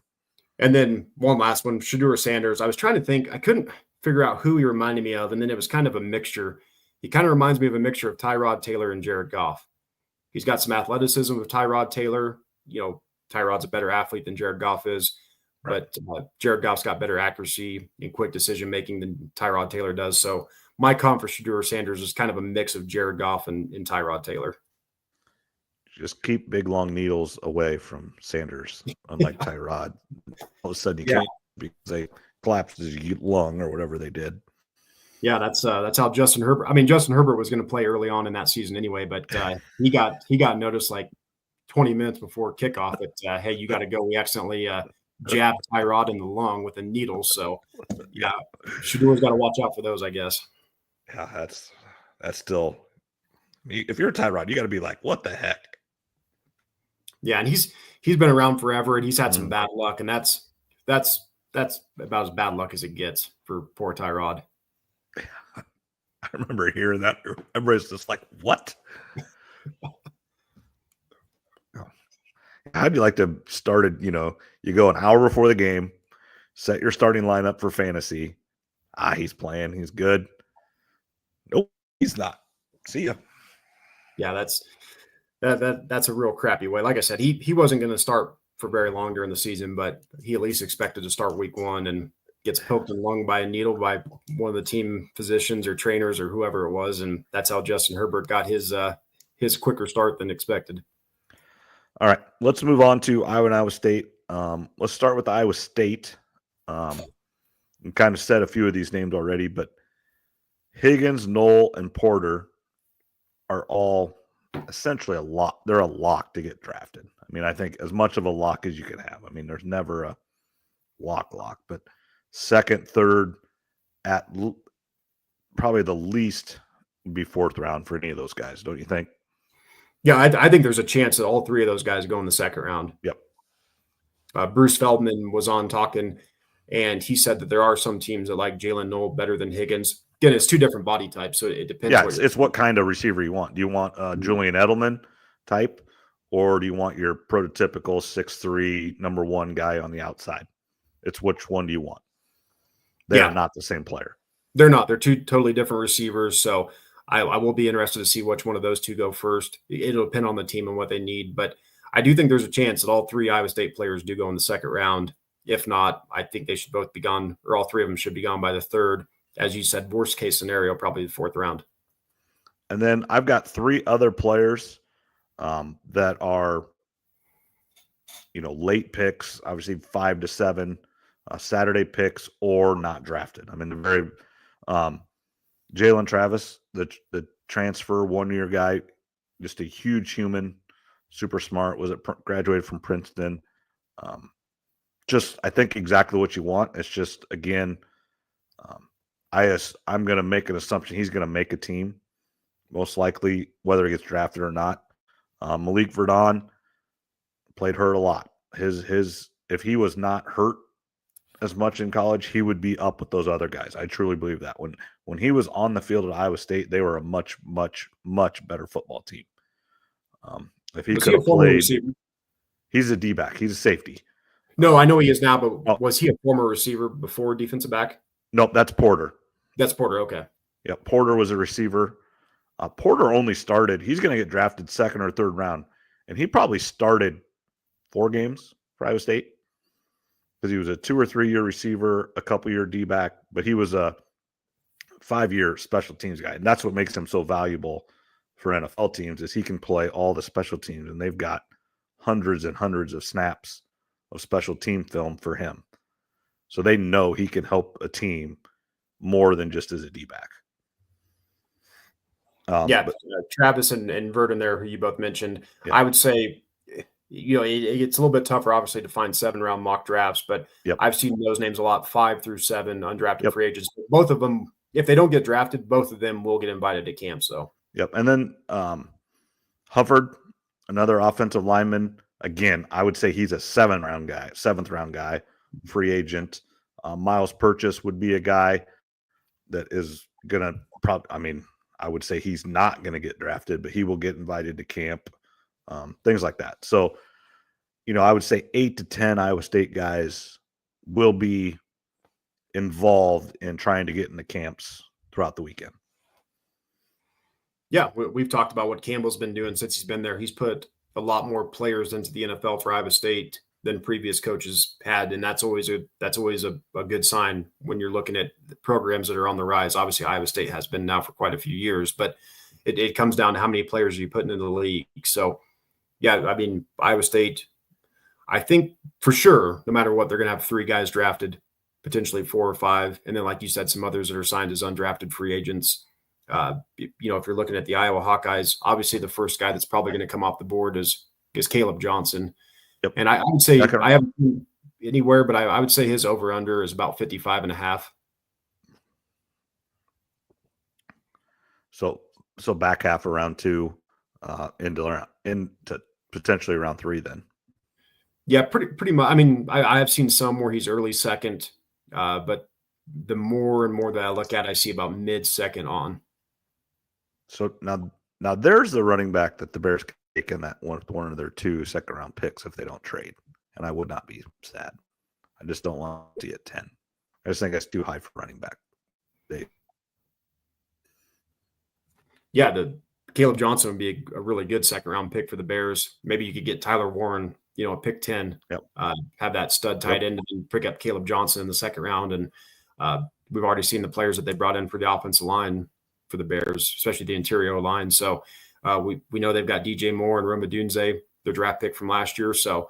And then one last one, Shedeur Sanders. I was trying to think. I couldn't figure out who he reminded me of, and then it was kind of a mixture. He kind of reminds me of a mixture of Tyrod Taylor and Jared Goff. He's got some athleticism with Tyrod Taylor. Tyrod's a better athlete than Jared Goff is, but Jared Goff's got better accuracy and quick decision-making than Tyrod Taylor does. So my comp for Shedeur Sanders is kind of a mix of Jared Goff and Tyrod Taylor. Just keep big, long needles away from Sanders, unlike Tyrod. All of a sudden you can't because they collapsed his lung or whatever they did. Yeah, that's how Justin Herbert. I mean, Justin Herbert was going to play early on in that season anyway, but he got noticed like 20 minutes before kickoff that hey, you got to go. We accidentally jabbed Tyrod in the lung with a needle, so yeah, Shedeur's got to watch out for those, I guess. Yeah, that's still. If you're a Tyrod, you got to be like, what the heck? Yeah, and he's been around forever, and he's had some bad luck, and that's about as bad luck as it gets for poor Tyrod. I remember hearing that. Everybody's just like, what? How'd you like to start it? You go an hour before the game, set your starting lineup for fantasy. He's playing. He's good. Nope, he's not. See ya. Yeah, that's a real crappy way. Like I said, he wasn't going to start for very long during the season, but he at least expected to start week 1 and gets poked in the lung by a needle by one of the team physicians or trainers or whoever it was, and that's how Justin Herbert got his quicker start than expected. All right, let's move on to Iowa and Iowa State. Let's start with Iowa State. We kind of said a few of these names already, but Higgins, Knoll, and Porter are all essentially a lock. They're a lock to get drafted. I mean, I think as much of a lock as you can have. I mean, there's never a lock, but second, third, probably the least would be fourth round for any of those guys, don't you think? Yeah, I think there's a chance that all three of those guys go in the second round. Yep. Bruce Feldman was on talking, and he said that there are some teams that like Jalen Noel better than Higgins. Again, it's two different body types, so it depends. Yeah, it's what kind of receiver you want. Do you want Julian Edelman type, or do you want your prototypical 6'3", number one guy on the outside? It's which one do you want? They are not the same player. They're not. They're two totally different receivers. So I will be interested to see which one of those two go first. It'll depend on the team and what they need. But I do think there's a chance that all three Iowa State players do go in the second round. If not, I think they should both be gone, or all three of them should be gone by the third. As you said, worst case scenario, probably the fourth round. And then I've got three other players that are, late picks, obviously 5 to 7, Saturday picks or not drafted. I mean, the very Jalen Travis, the transfer 1-year guy, just a huge human, super smart. Graduated from Princeton. Just I think exactly what you want. It's just again, I'm going to make an assumption he's going to make a team, most likely whether he gets drafted or not. Malik Verdon played hurt a lot. If he was not hurt as much in college, he would be up with those other guys. I truly believe that. When he was on the field at Iowa State, they were a much, much, much better football team. If he could have played, he's a D-back. He's a safety. No, I know he is now, but was he a former receiver before defensive back? Nope, that's Porter. That's Porter, okay. Yeah, Porter was a receiver. Porter only started. He's going to get drafted second or third round, and he probably started 4 games for Iowa State because he was a 2 or 3 year receiver, a couple year D-back, but he was a 5-year special teams guy, and that's what makes him so valuable for NFL teams is he can play all the special teams, and they've got hundreds and hundreds of snaps of special team film for him. So they know he can help a team more than just as a D-back. Travis and Verdon there, who you both mentioned, I would say, it's a little bit tougher, obviously, to find 7-round mock drafts, but I've seen those names a lot, 5 through 7 undrafted free agents. Both of them, if they don't get drafted, both of them will get invited to camps, though. Yep. And then Hufford, another offensive lineman. Again, I would say he's a 7th round guy, free agent. Miles Purchase would be a guy that is going to probably, I would say he's not going to get drafted, but he will get invited to camp, things like that. So, I would say 8 to 10 Iowa State guys will be involved in trying to get into camps throughout the weekend. Yeah, we've talked about what Campbell's been doing since he's been there. He's put a lot more players into the NFL for Iowa State than previous coaches had, and that's always a good sign when you're looking at the programs that are on the rise. Obviously, Iowa State has been now for quite a few years, but it comes down to how many players are you putting into the league. So, yeah, Iowa State, I think for sure, no matter what, they're going to have 3 guys drafted, potentially 4 or 5, and then, like you said, some others that are signed as undrafted free agents. If you're looking at the Iowa Hawkeyes, obviously the first guy that's probably going to come off the board is Caleb Johnson. Yep. And I would say I haven't seen anywhere, but I would say his over-under is about 55.5. So back half of round 2 into potentially round 3 then. Yeah, pretty much. I have seen some where he's early second, but the more and more that I look at, I see about mid-second on. So now there's the running back that the Bears can take in that one of their 2 second-round picks if they don't trade, and I would not be sad. I just don't want to get 10. I just think that's too high for running back. The Caleb Johnson would be a really good second-round pick for the Bears. Maybe you could get Tyler Warren, pick 10, have that stud tight end, and pick up Caleb Johnson in the second round. And we've already seen the players that they brought in for the offensive line for the Bears, especially the interior line. So we know they've got DJ Moore and Roma Dunze, their draft pick from last year. So,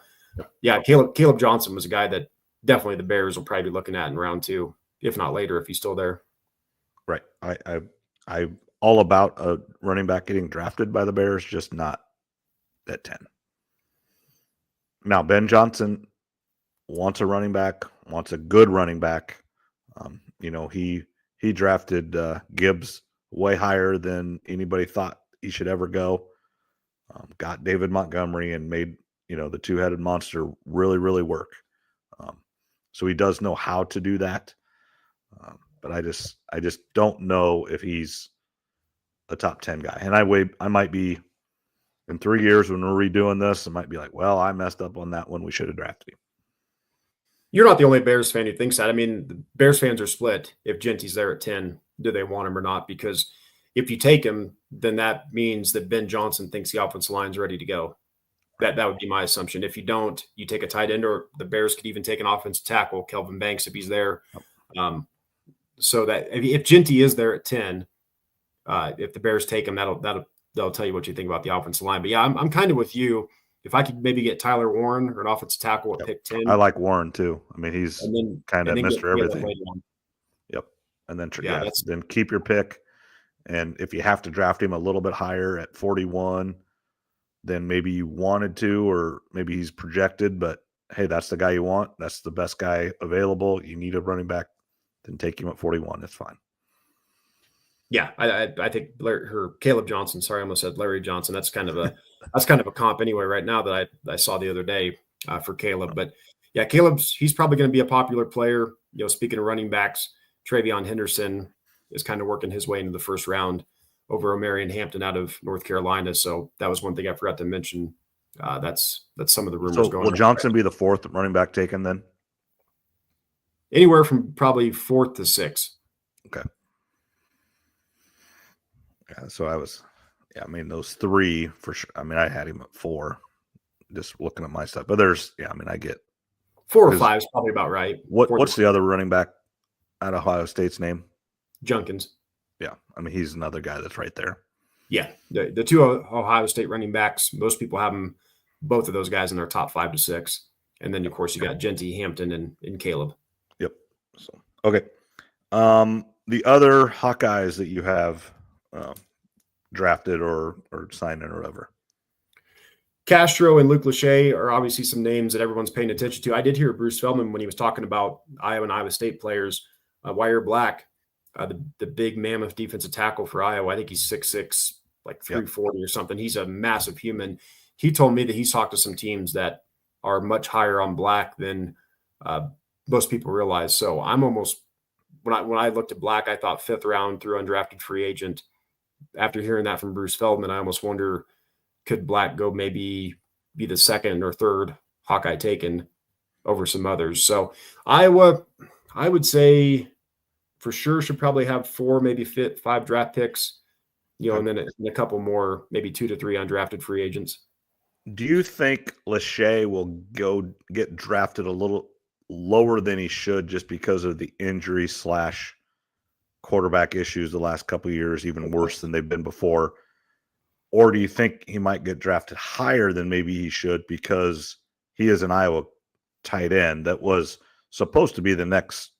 Caleb Johnson was a guy that definitely the Bears will probably be looking at in round 2, if not later, if he's still there. Right. I all about a running back getting drafted by the Bears, just not at 10. Now, Ben Johnson wants a running back, wants a good running back. He drafted Gibbs way higher than anybody thought he should ever go. Got David Montgomery and made, the two-headed monster really, really work. So he does know how to do that. But I just don't know if he's a top 10 guy. And I might be in 3 years when we're redoing this, I might be like, well, I messed up on that one. We should have drafted him. You're not the only Bears fan who thinks that. I mean, the Bears fans are split. If Genty's there at 10, do they want him or not? Because if you take him, then that means that Ben Johnson thinks the offensive line's ready to go. That would be my assumption. If you don't, you take a tight end, or the Bears could even take an offensive tackle, Kelvin Banks, if he's there. So that if Genty is there at 10, if the Bears take him, that'll tell you what you think about the offensive line. But yeah, I'm kind of with you. If I could maybe get Tyler Warren or an offensive tackle at pick 10. I like Warren too. I mean, he's kind of Mr. Everything. Yep. And then then keep your pick. And if you have to draft him a little bit higher at 41, then maybe you wanted to, or maybe he's projected, but hey, that's the guy you want. That's the best guy available. You need a running back, then take him at 41. That's fine. Yeah, I think Caleb Johnson. Sorry, I almost said Larry Johnson. That's kind of a comp anyway right now that I saw the other day for Caleb. But yeah, he's probably going to be a popular player. Speaking of running backs, Travion Henderson is kind of working his way into the first round over Omarion Hampton out of North Carolina. So that was one thing I forgot to mention. That's some of the rumors going on. Will Johnson be the fourth running back taken then? Anywhere from probably 4th to 6th. Okay. Yeah, so those three for sure. I mean, I had him at 4, just looking at my stuff. But I get 4 or 5 is probably about right. What's the other running back out of Ohio State's name? Junkins. Yeah, I mean, he's another guy that's right there. Yeah, the two Ohio State running backs, most people have them, both of those guys in their top 5 to 6. And then, of course, you got Genty, Hampton, and Caleb. Yep. So, okay. The other Hawkeyes that you have drafted or signed in or whatever. Castro and Luke Lachey are obviously some names that everyone's paying attention to. I did hear Bruce Feldman when he was talking about Iowa and Iowa State players. Wyatt Black, the big mammoth defensive tackle for Iowa. I think he's 6'6", like 340 or something. He's a massive human. He told me that he's talked to some teams that are much higher on Black than most people realize. So I'm almost when I looked at Black, I thought 5th round through undrafted free agent. After hearing that from Bruce Feldman, I almost wonder, could Black go maybe be the 2nd or 3rd Hawkeye taken over some others? So Iowa, I would say for sure should probably have 4, maybe 5 draft picks, and then a couple more, maybe 2 to 3 undrafted free agents. Do you think Lachey will go get drafted a little lower than he should just because of the injury / quarterback issues the last couple of years, even worse than they've been before? Or do you think he might get drafted higher than maybe he should because he is an Iowa tight end that was supposed to be the next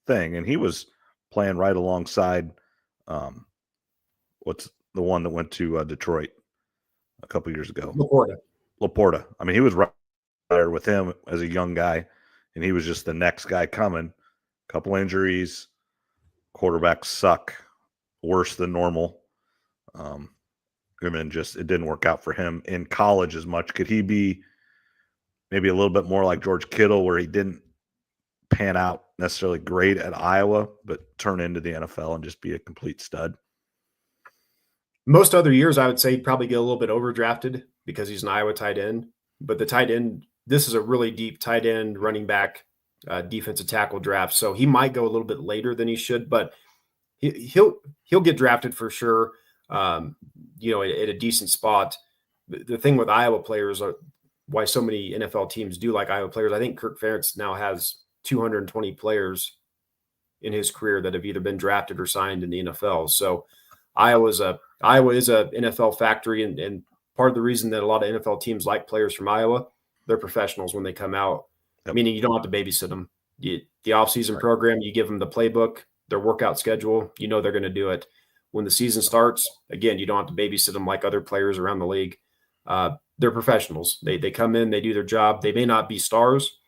thing, and he was playing right alongside what's the one that went to Detroit a couple of years ago? Laporta. I mean, he was right there with him as a young guy, and he was just the next guy coming. Couple injuries. Quarterbacks suck worse than normal. And it didn't work out for him in college as much. Could he be maybe a little bit more like George Kittle, where he didn't pan out necessarily great at Iowa, but turn into the NFL and just be a complete stud? Most other years, I would say he'd probably get a little bit overdrafted because he's an Iowa tight end. But the tight end, this is a really deep tight end, running back, defensive tackle draft. So he might go a little bit later than he should, but he'll get drafted for sure. At a decent spot. The thing with Iowa players, why so many NFL teams do like Iowa players, I think Kirk Ferentz now has 220 players in his career that have either been drafted or signed in the NFL. So Iowa is a NFL factory, and part of the reason that a lot of NFL teams like players from Iowa, they're professionals when they come out, meaning you don't have to babysit them. The offseason program, you give them the playbook, their workout schedule, they're going to do it. when the season starts, again, you don't have to babysit them like other players around the league. They're professionals. They come in, they do their job. They may not be stars,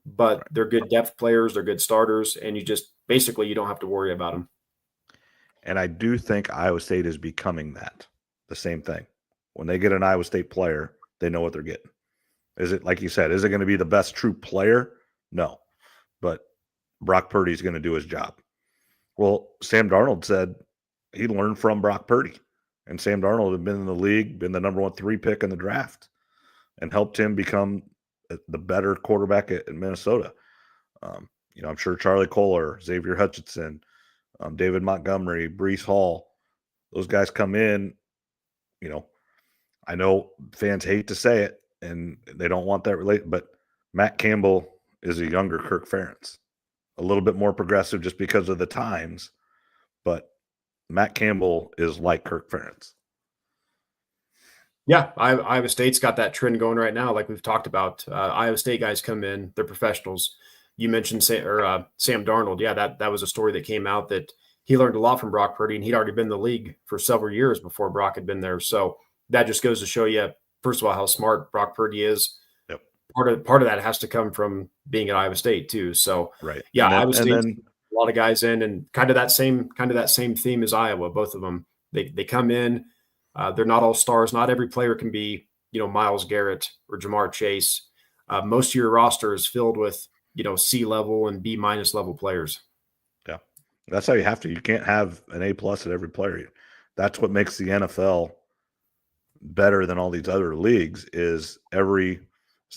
but they're good depth players. They're good starters, and you don't have to worry about them. And I do think Iowa State is becoming that. The same thing. When they get an Iowa State player, they know what they're getting. Is it, like you said, is it going to be the best true player? No. But Brock Purdy's going to do his job. Well, Sam Darnold said he learned from Brock Purdy. And Sam Darnold had been in the league, been the number 3 pick in the draft, and helped him become the better quarterback in Minnesota. I'm sure Charlie Kohler, Xavier Hutchinson, David Montgomery, Breece Hall, those guys come in. I know fans hate to say it, and they don't want that related, but Matt Campbell is a younger Kirk Ferentz, a little bit more progressive just because of the times, but Matt Campbell is like Kirk Ferentz. Yeah, Iowa State's got that trend going right now, like we've talked about. Iowa State guys come in, they're professionals. You mentioned Sam Darnold. Yeah, that was a story that came out that he learned a lot from Brock Purdy, and he'd already been in the league for several years before Brock had been there. So that just goes to show you, first of all, how smart Brock Purdy is. Yep. Part of that has to come from being at Iowa State too. So right, yeah, Iowa State, a lot of guys in, and kind of that same theme as Iowa. Both of them, they come in. They're not all stars. Not every player can be, Myles Garrett or Jamar Chase. Most of your roster is filled with, C level and B- level players. Yeah, that's how you have to. You can't have an A+ at every player. That's what makes the NFL better than all these other leagues. It's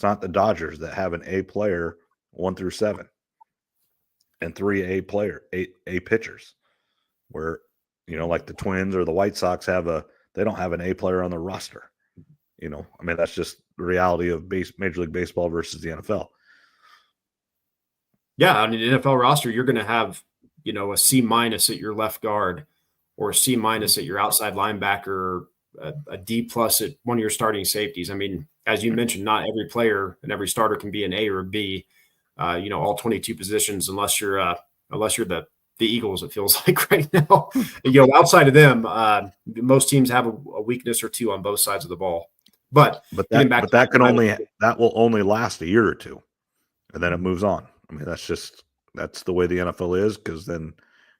not the Dodgers that have an A player 1 through 7 and 3 A pitchers, where like the Twins or the White Sox they don't have an A player on their roster. That's just the reality of Major League Baseball versus the NFL. Yeah, on an NFL roster, you're going to have, a C- at your left guard, or a C- at your outside linebacker, or a D+ at one of your starting safeties. As you mentioned, not every player and every starter can be an A or a B. All 22 positions, unless you're the Eagles, it feels like right now. Outside of them, most teams have a weakness or two on both sides of the ball. But that will only last a year or two, and then it moves on. That's the way the NFL is, because then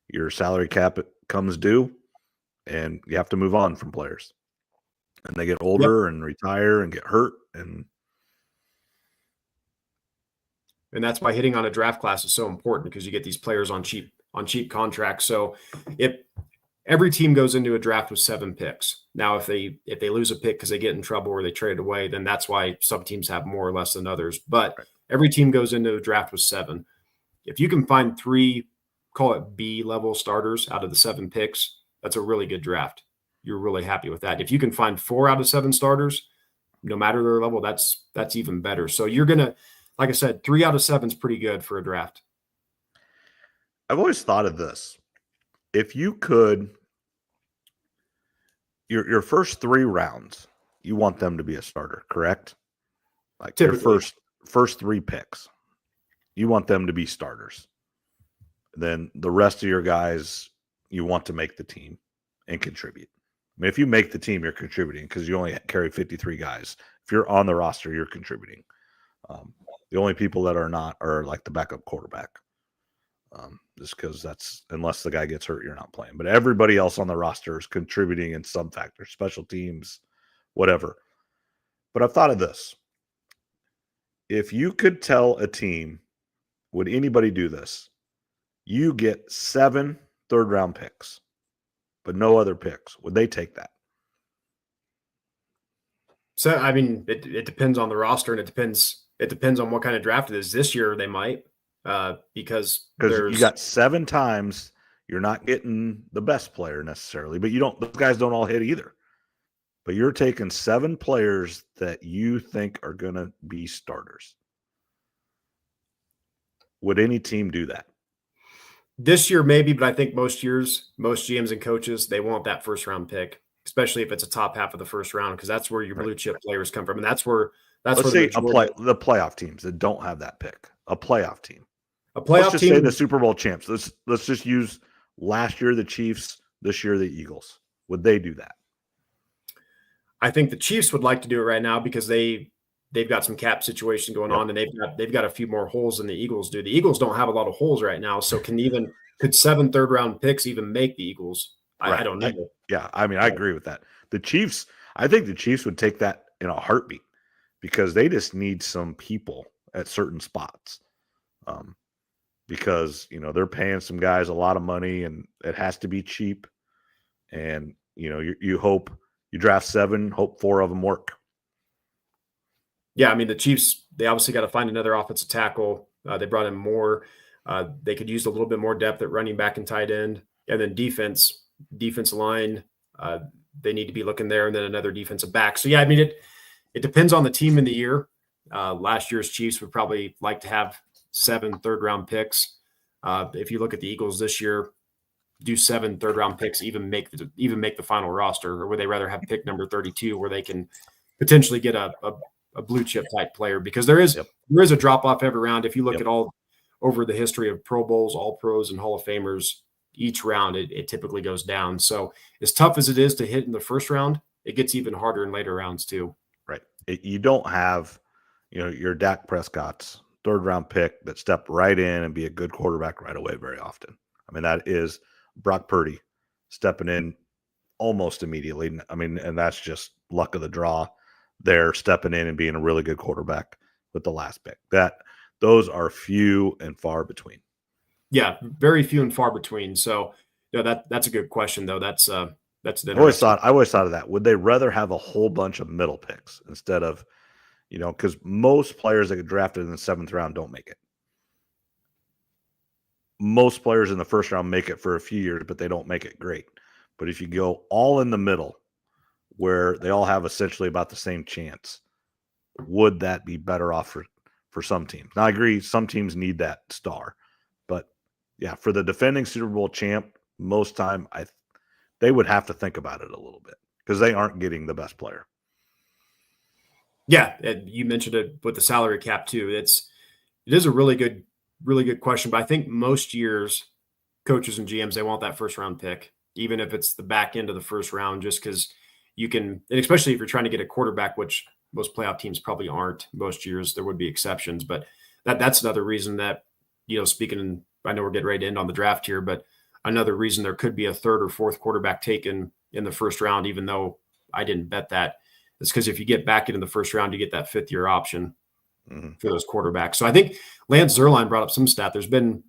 your salary cap comes due, and you have to move on from players, and they get older and retire and get hurt, and that's why hitting on a draft class is so important, because you get these players on cheap contracts. So if every team goes into a draft with 7 picks, now if they lose a pick because they get in trouble or they trade away, then that's why some teams have more or less than others. But every team goes into a draft with 7. If you can find 3, call it B level starters out of the 7 picks, that's a really good draft. You're really happy with that. If you can find 4 out of 7 starters, no matter their level, that's even better. So you're gonna, like I said, 3 out of 7 is pretty good for a draft. I've always thought of this. If you could, your first 3 rounds, you want them to be a starter, correct? Like typically, your first 3 picks, you want them to be starters. Then the rest of your guys, you want to make the team and contribute. If you make the team, you're contributing, because you only carry 53 guys. If you're on the roster, you're contributing. The only people that are not are like the backup quarterback. Just because that's, unless the guy gets hurt, you're not playing. But everybody else on the roster is contributing in some factor, special teams, whatever. But I've thought of this. If you could tell a team, would anybody do this? You get 7 third-round picks, but no other picks. Would they take that? So, it depends on the roster, and it depends on what kind of draft it is. This year, they might. Because you got 7 times, you're not getting the best player necessarily, but those guys don't all hit either. But you're taking 7 players that you think are going to be starters. Would any team do that? This year, maybe, but I think most years, most GMs and coaches, they want that first round pick, especially if it's a top half of the first round, because that's where your blue chip players come from, and that's where the playoff teams that don't have that pick, a playoff team. Let's just say the Super Bowl champs. Let's just use last year, the Chiefs, this year, the Eagles? Would they do that? I think the Chiefs would like to do it right now because they've got some cap situation going on, and they've got a few more holes than the Eagles do. The Eagles don't have a lot of holes right now, so could 7 third-round picks even make the Eagles? I don't know. I agree with that. The Chiefs, I think the Chiefs would take that in a heartbeat because they just need some people at certain spots. Because they're paying some guys a lot of money, and it has to be cheap. And you hope you draft 7, hope 4 of them work. Yeah, I mean the Chiefs, they obviously got to find another offensive tackle. They brought in more. They could use a little bit more depth at running back and tight end, and then defense line. They need to be looking there, and then another defensive back. So yeah, I mean it depends on the team in the year. Last year's Chiefs would probably like to have 7 third-round picks. If you look at the Eagles this year, do 7 third-round picks even make the final roster, or would they rather have pick number 32 where they can potentially get a blue chip type player? Because there is a drop off every round. If you look at all over the history of Pro Bowls, All Pros, and Hall of Famers, each round it typically goes down. So as tough as it is to hit in the first round, it gets even harder in later rounds too. Right. You don't have your Dak Prescott's third-round pick that step right in and be a good quarterback right away very often. I mean, that is Brock Purdy stepping in almost immediately. I mean, and that's just luck of the draw. They're stepping in and being a really good quarterback with the last pick. Those are few and far between. Yeah, very few and far between. So, that's a good question though. That's I always thought of that. Would they rather have a whole bunch of middle picks instead of, because most players that get drafted in the 7th round don't make it. Most players in the first round make it for a few years, but they don't make it great. But if you go all in the middle, where they all have essentially about the same chance, would that be better off for some teams? Now, I agree, some teams need that star. But, yeah, for the defending Super Bowl champ, most time they would have to think about it a little bit because they aren't getting the best player. Yeah, you mentioned it with the salary cap too. It is a really good question, but I think most years coaches and GMs, they want that first round pick, even if it's the back end of the first round, just because you can, and especially if you're trying to get a quarterback, which most playoff teams probably aren't. Most years there would be exceptions, but that's another reason that, speaking, I know we're getting ready to end on the draft here, but another reason there could be a 3rd or 4th quarterback taken in the first round, even though I didn't bet that. It's because if you get back into the first round, you get that 5th-year option for those quarterbacks. So I think Lance Zierlein brought up some stat. There's been,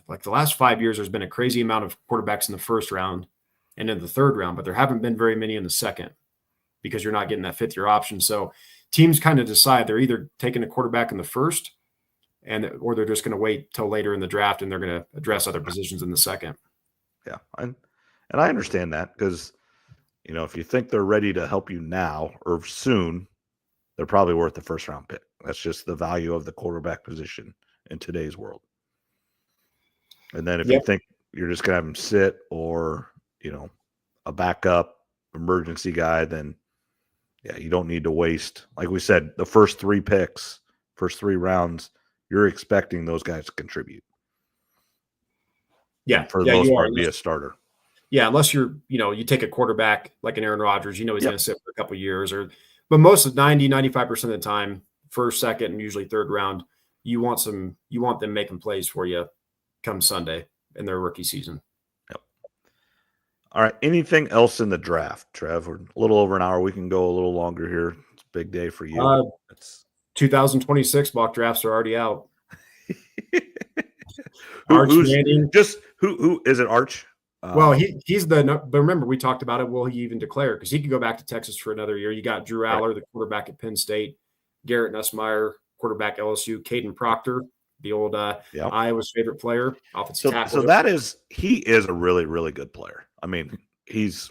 like the last 5 years, there's been a crazy amount of quarterbacks in the first round and in the 3rd round, but there haven't been very many in the 2nd because you're not getting that 5th-year option. So teams kind of decide they're either taking a quarterback in the 1st or they're just going to wait till later in the draft and they're going to address other positions in the 2nd. Yeah. And I understand that because, if you think they're ready to help you now or soon, they're probably worth the first round pick. That's just the value of the quarterback position in today's world. And then if you think you're just going to have them sit or, a backup emergency guy, then you don't need to waste. Like we said, the first 3 picks, first 3 rounds, you're expecting those guys to contribute. Yeah. For the most part, be a starter. Yeah, unless you take a quarterback like an Aaron Rodgers, he's going to sit for a couple of years, but most of 95% of the time, 1st, 2nd, and usually 3rd round, you want them making plays for you come Sunday in their rookie season. Yep. All right. Anything else in the draft, Trev? We're a little over an hour. We can go a little longer here. It's a big day for you. 2026 mock drafts are already out. Who is it? Arch? Well, he's but remember we talked about it. Will he even declare? Because he could go back to Texas for another year. You got Drew Aller, the quarterback at Penn State, Garrett Nussmeier, quarterback LSU, Caden Proctor, the old Iowa's favorite player, offensive tackle. So he is a really, really good player. I mean, he's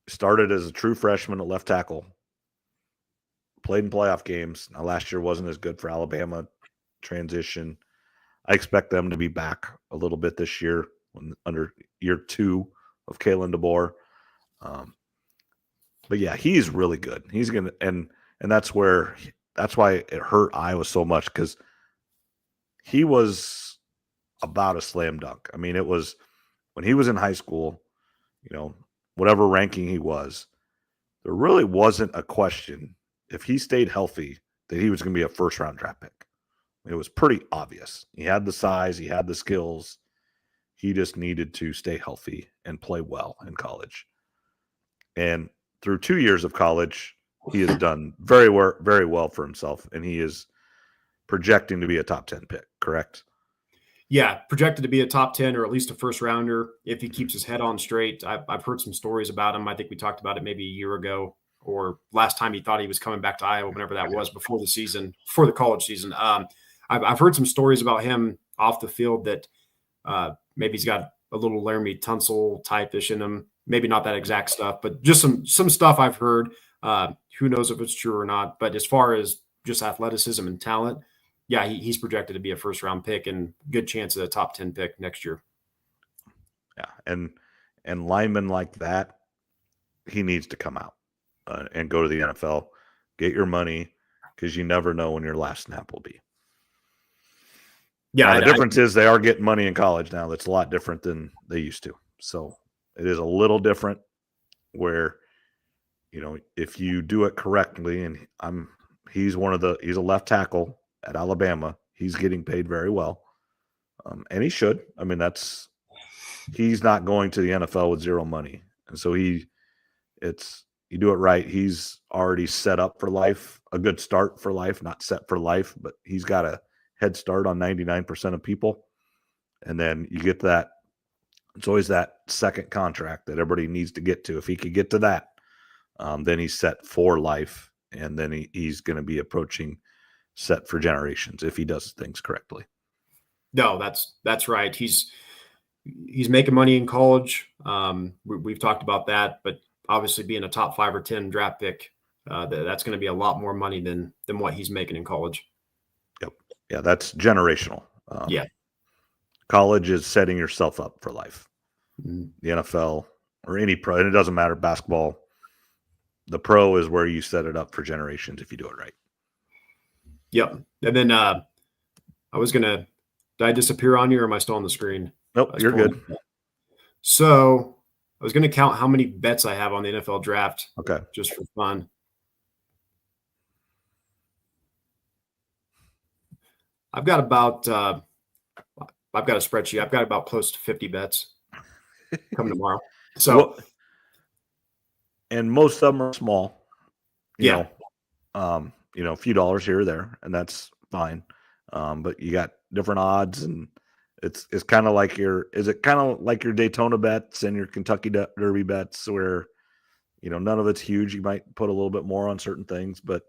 started as a true freshman at left tackle, played in playoff games. Now, last year wasn't as good for Alabama. Transition. I expect them to be back a little bit this year under year 2 of Kalen DeBoer. But yeah, he's really good. He's going to, and that's why it hurt Iowa so much because he was about a slam dunk. I mean, it was when he was in high school, whatever ranking he was, there really wasn't a question if he stayed healthy that he was going to be a first-round draft pick. It was pretty obvious. He had the size, he had the skills. He just needed to stay healthy and play well in college. And through 2 years of college, he has done very well for himself, and he is projecting to be a top 10 pick, correct? Yeah, projected to be a top 10 or at least a first rounder if he keeps his head on straight. I've heard some stories about him. I think we talked about it maybe a year ago or last time he thought he was coming back to Iowa, whenever that was, before the college season. I've heard some stories about him off the field that maybe he's got a little Laramie Tunsil type-ish in him. Maybe not that exact stuff, but just some stuff I've heard. Who knows if it's true or not. But as far as just athleticism and talent, yeah, he's projected to be a first-round pick and good chance at a top 10 pick next year. Yeah, and linemen like that, he needs to come out and go to the NFL, get your money, because you never know when your last snap will be. Yeah, the difference is they are getting money in college now. That's a lot different than they used to. So it is a little different where, if you do it correctly, and he's a left tackle at Alabama. He's getting paid very well. And he should. I mean, he's not going to the NFL with zero money. And so you do it right. He's already set up for life, a good start for life, not set for life, but he's got a head start on 99% of people. And then you get that. It's always that second contract that everybody needs to get to. If he could get to that, then he's set for life. And then he's going to be approaching set for generations if he does things correctly. No, that's right. He's making money in college. We've talked about that, but obviously being a top 5 or 10 draft pick, that's going to be a lot more money than what he's making in college. Yep. Yeah, that's generational. Yeah. College is setting yourself up for life. Mm-hmm. The NFL or any pro, and it doesn't matter, basketball, the pro is where you set it up for generations if you do it right. Yep. And then did I disappear on you or am I still on the screen? Nope, you're good. So I was going to count how many bets I have on the NFL draft. Okay. Just for fun. I've got a spreadsheet. I've got about close to 50 bets coming tomorrow. So, and most of them are small. Yeah. A few dollars here or there, and that's fine. But you got different odds, and it's kind of like your Daytona bets and your Kentucky Derby bets, where none of it's huge. You might put a little bit more on certain things, but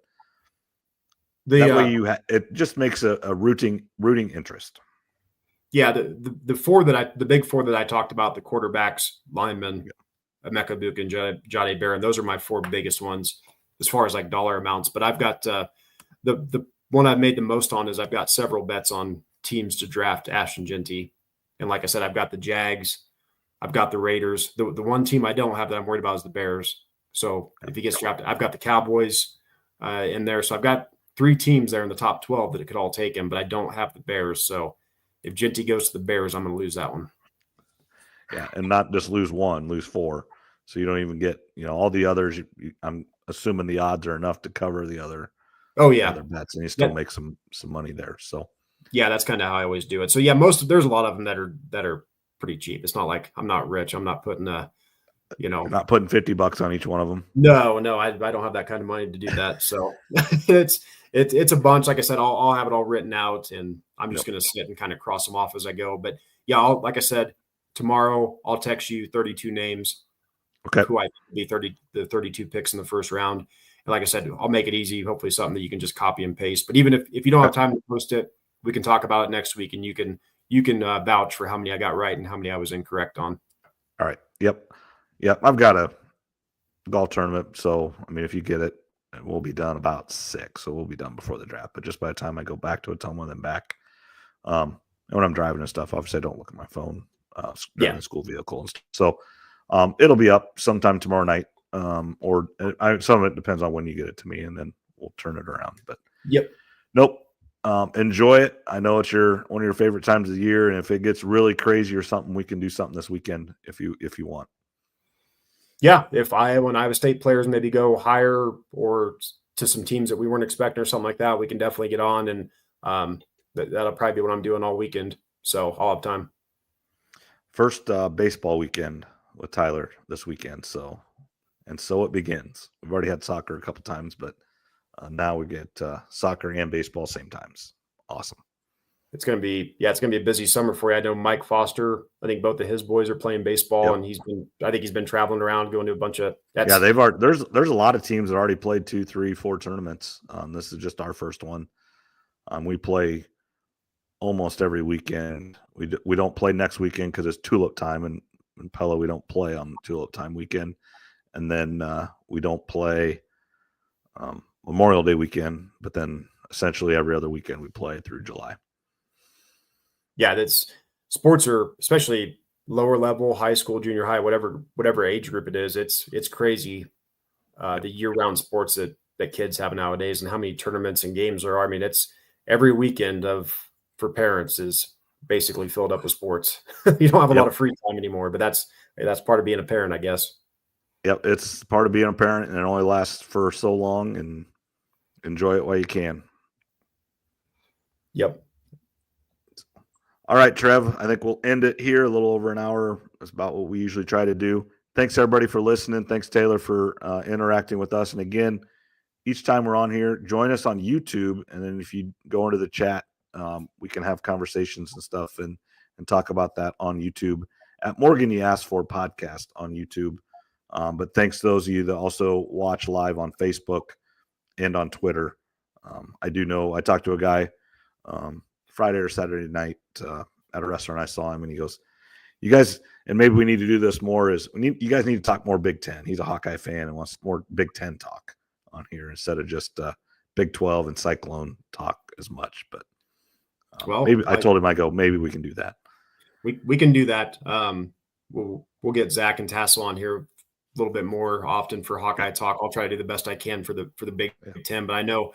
that way it just makes a rooting interest. Yeah, the big four that I talked about, the quarterbacks, linemen, Emeka Buka and Jade Barron, those are my 4 biggest ones as far as like dollar amounts. But I've got the one I've made the most on is I've got several bets on teams to draft Ashton Jeanty. And like I said, I've got the Jags, I've got the Raiders. The one team I don't have that I'm worried about is the Bears. So if he gets drafted, I've got the Cowboys in there. So I've got 3 teams there in the top 12 that it could all take him, but I don't have the Bears. So if Jeanty goes to the Bears, I'm going to lose that one. Yeah, and not just lose 1, lose 4. So you don't even get, all the others. I'm assuming the odds are enough to cover the other. Oh yeah, other bets, and you still make some money there. So yeah, that's kind of how I always do it. So yeah, there's a lot of them that are pretty cheap. It's not like I'm not rich. I'm not putting You're not putting $50 on each one of them. No, I don't have that kind of money to do that. So it's a bunch. Like I said, I'll have it all written out, and I'm just going to sit and kind of cross them off as I go. But yeah, like I said, tomorrow I'll text you 32 names. Okay. Who I think will be the 32 picks in the first round. And like I said, I'll make it easy. Hopefully something that you can just copy and paste. But even if you don't have time to post it, we can talk about it next week, and you can vouch for how many I got right and how many I was incorrect on. All right. Yep. I've got a golf tournament. So, I mean, if you get it, we'll be done about 6. So we'll be done before the draft. But just by the time I go back to Ottumwa and then back, and when I'm driving and stuff, obviously I don't look at my phone, driving a school vehicle and stuff. So it'll be up sometime tomorrow night. Some of it depends on when you get it to me, and then we'll turn it around. But yep. Nope. Enjoy it. I know it's one of your favorite times of the year, and if it gets really crazy or something, we can do something this weekend if you want. Yeah, if when Iowa State players maybe go higher or to some teams that we weren't expecting or something like that, we can definitely get on, and that'll probably be what I'm doing all weekend. So I'll have time. First baseball weekend with Tyler this weekend. So it begins. We've already had soccer a couple times, but now we get soccer and baseball same times. Awesome. It's going to be a busy summer for you. I know Mike Foster, I think both of his boys are playing baseball, and I think he's been traveling around, going to a bunch of. Yeah, there's a lot of teams that already played 2, 3, 4 tournaments. This is just our first one. We play almost every weekend. We don't play next weekend because it's tulip time, and in Pella we don't play on tulip time weekend, and then we don't play Memorial Day weekend, but then essentially every other weekend we play through July. Yeah, sports are, especially lower level, high school, junior high, whatever age group it is. It's crazy the year-round sports that kids have nowadays, and how many tournaments and games there are. I mean, it's every weekend for parents is basically filled up with sports. You don't have a lot of free time anymore, but that's part of being a parent, I guess. Yep, it's part of being a parent, and it only lasts for so long, and enjoy it while you can. Yep. All right, Trev, I think we'll end it here. A little over an hour. That's about what we usually try to do. Thanks, everybody, for listening. Thanks, Taylor, for interacting with us. And again, each time we're on here, join us on YouTube. And then if you go into the chat, we can have conversations and stuff and talk about that on YouTube at Morgan You Asked For podcast on YouTube. But thanks to those of you that also watch live on Facebook and on Twitter. I do know I talked to a guy Friday or Saturday night at a restaurant. I saw him and he goes, "You guys," and maybe we need to do this more, you guys need to talk more Big Ten. He's a Hawkeye fan and wants more Big Ten talk on here instead of just Big 12 and Cyclone talk as much. But maybe I told him, maybe we can do that. We can do that. We'll get Zach and Tassel on here a little bit more often for Hawkeye talk. I'll try to do the best I can for the Big Ten. But I know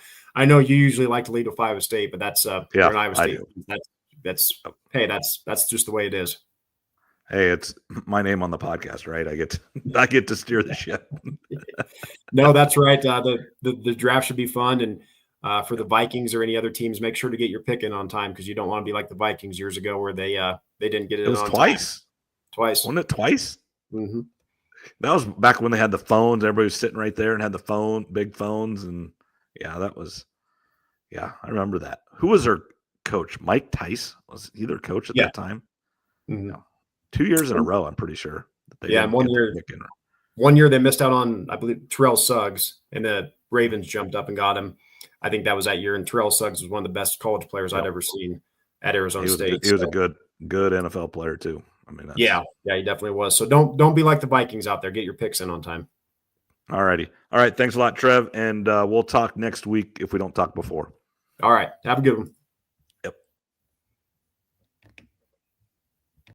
you usually like to lead with Iowa State, but that's you're an Iowa State. That's just the way it is. Hey, it's my name on the podcast, right? I get to steer the ship. No, that's right. The draft should be fun, and for the Vikings or any other teams, make sure to get your pick in on time, because you don't want to be like the Vikings years ago where they didn't get it. It was on twice. Time. Twice, wasn't it? Twice. Mm-hmm. That was back when they had the phones. Everybody was sitting right there and had the big phones, and I remember that. Who was their coach? Mike Tice was he their coach at that time? Mm-hmm. No. 2 years in a row, I'm pretty sure. And 1 year they missed out on, I believe, Terrell Suggs, and the Ravens jumped up and got him. I think that was that year, and Terrell Suggs was one of the best college players I'd ever seen at Arizona State. He was a good NFL player too. I mean, he definitely was. So don't be like the Vikings out there. Get your picks in on time. All righty. All right. Thanks a lot, Trev, and we'll talk next week if we don't talk before. All right. Have a good one.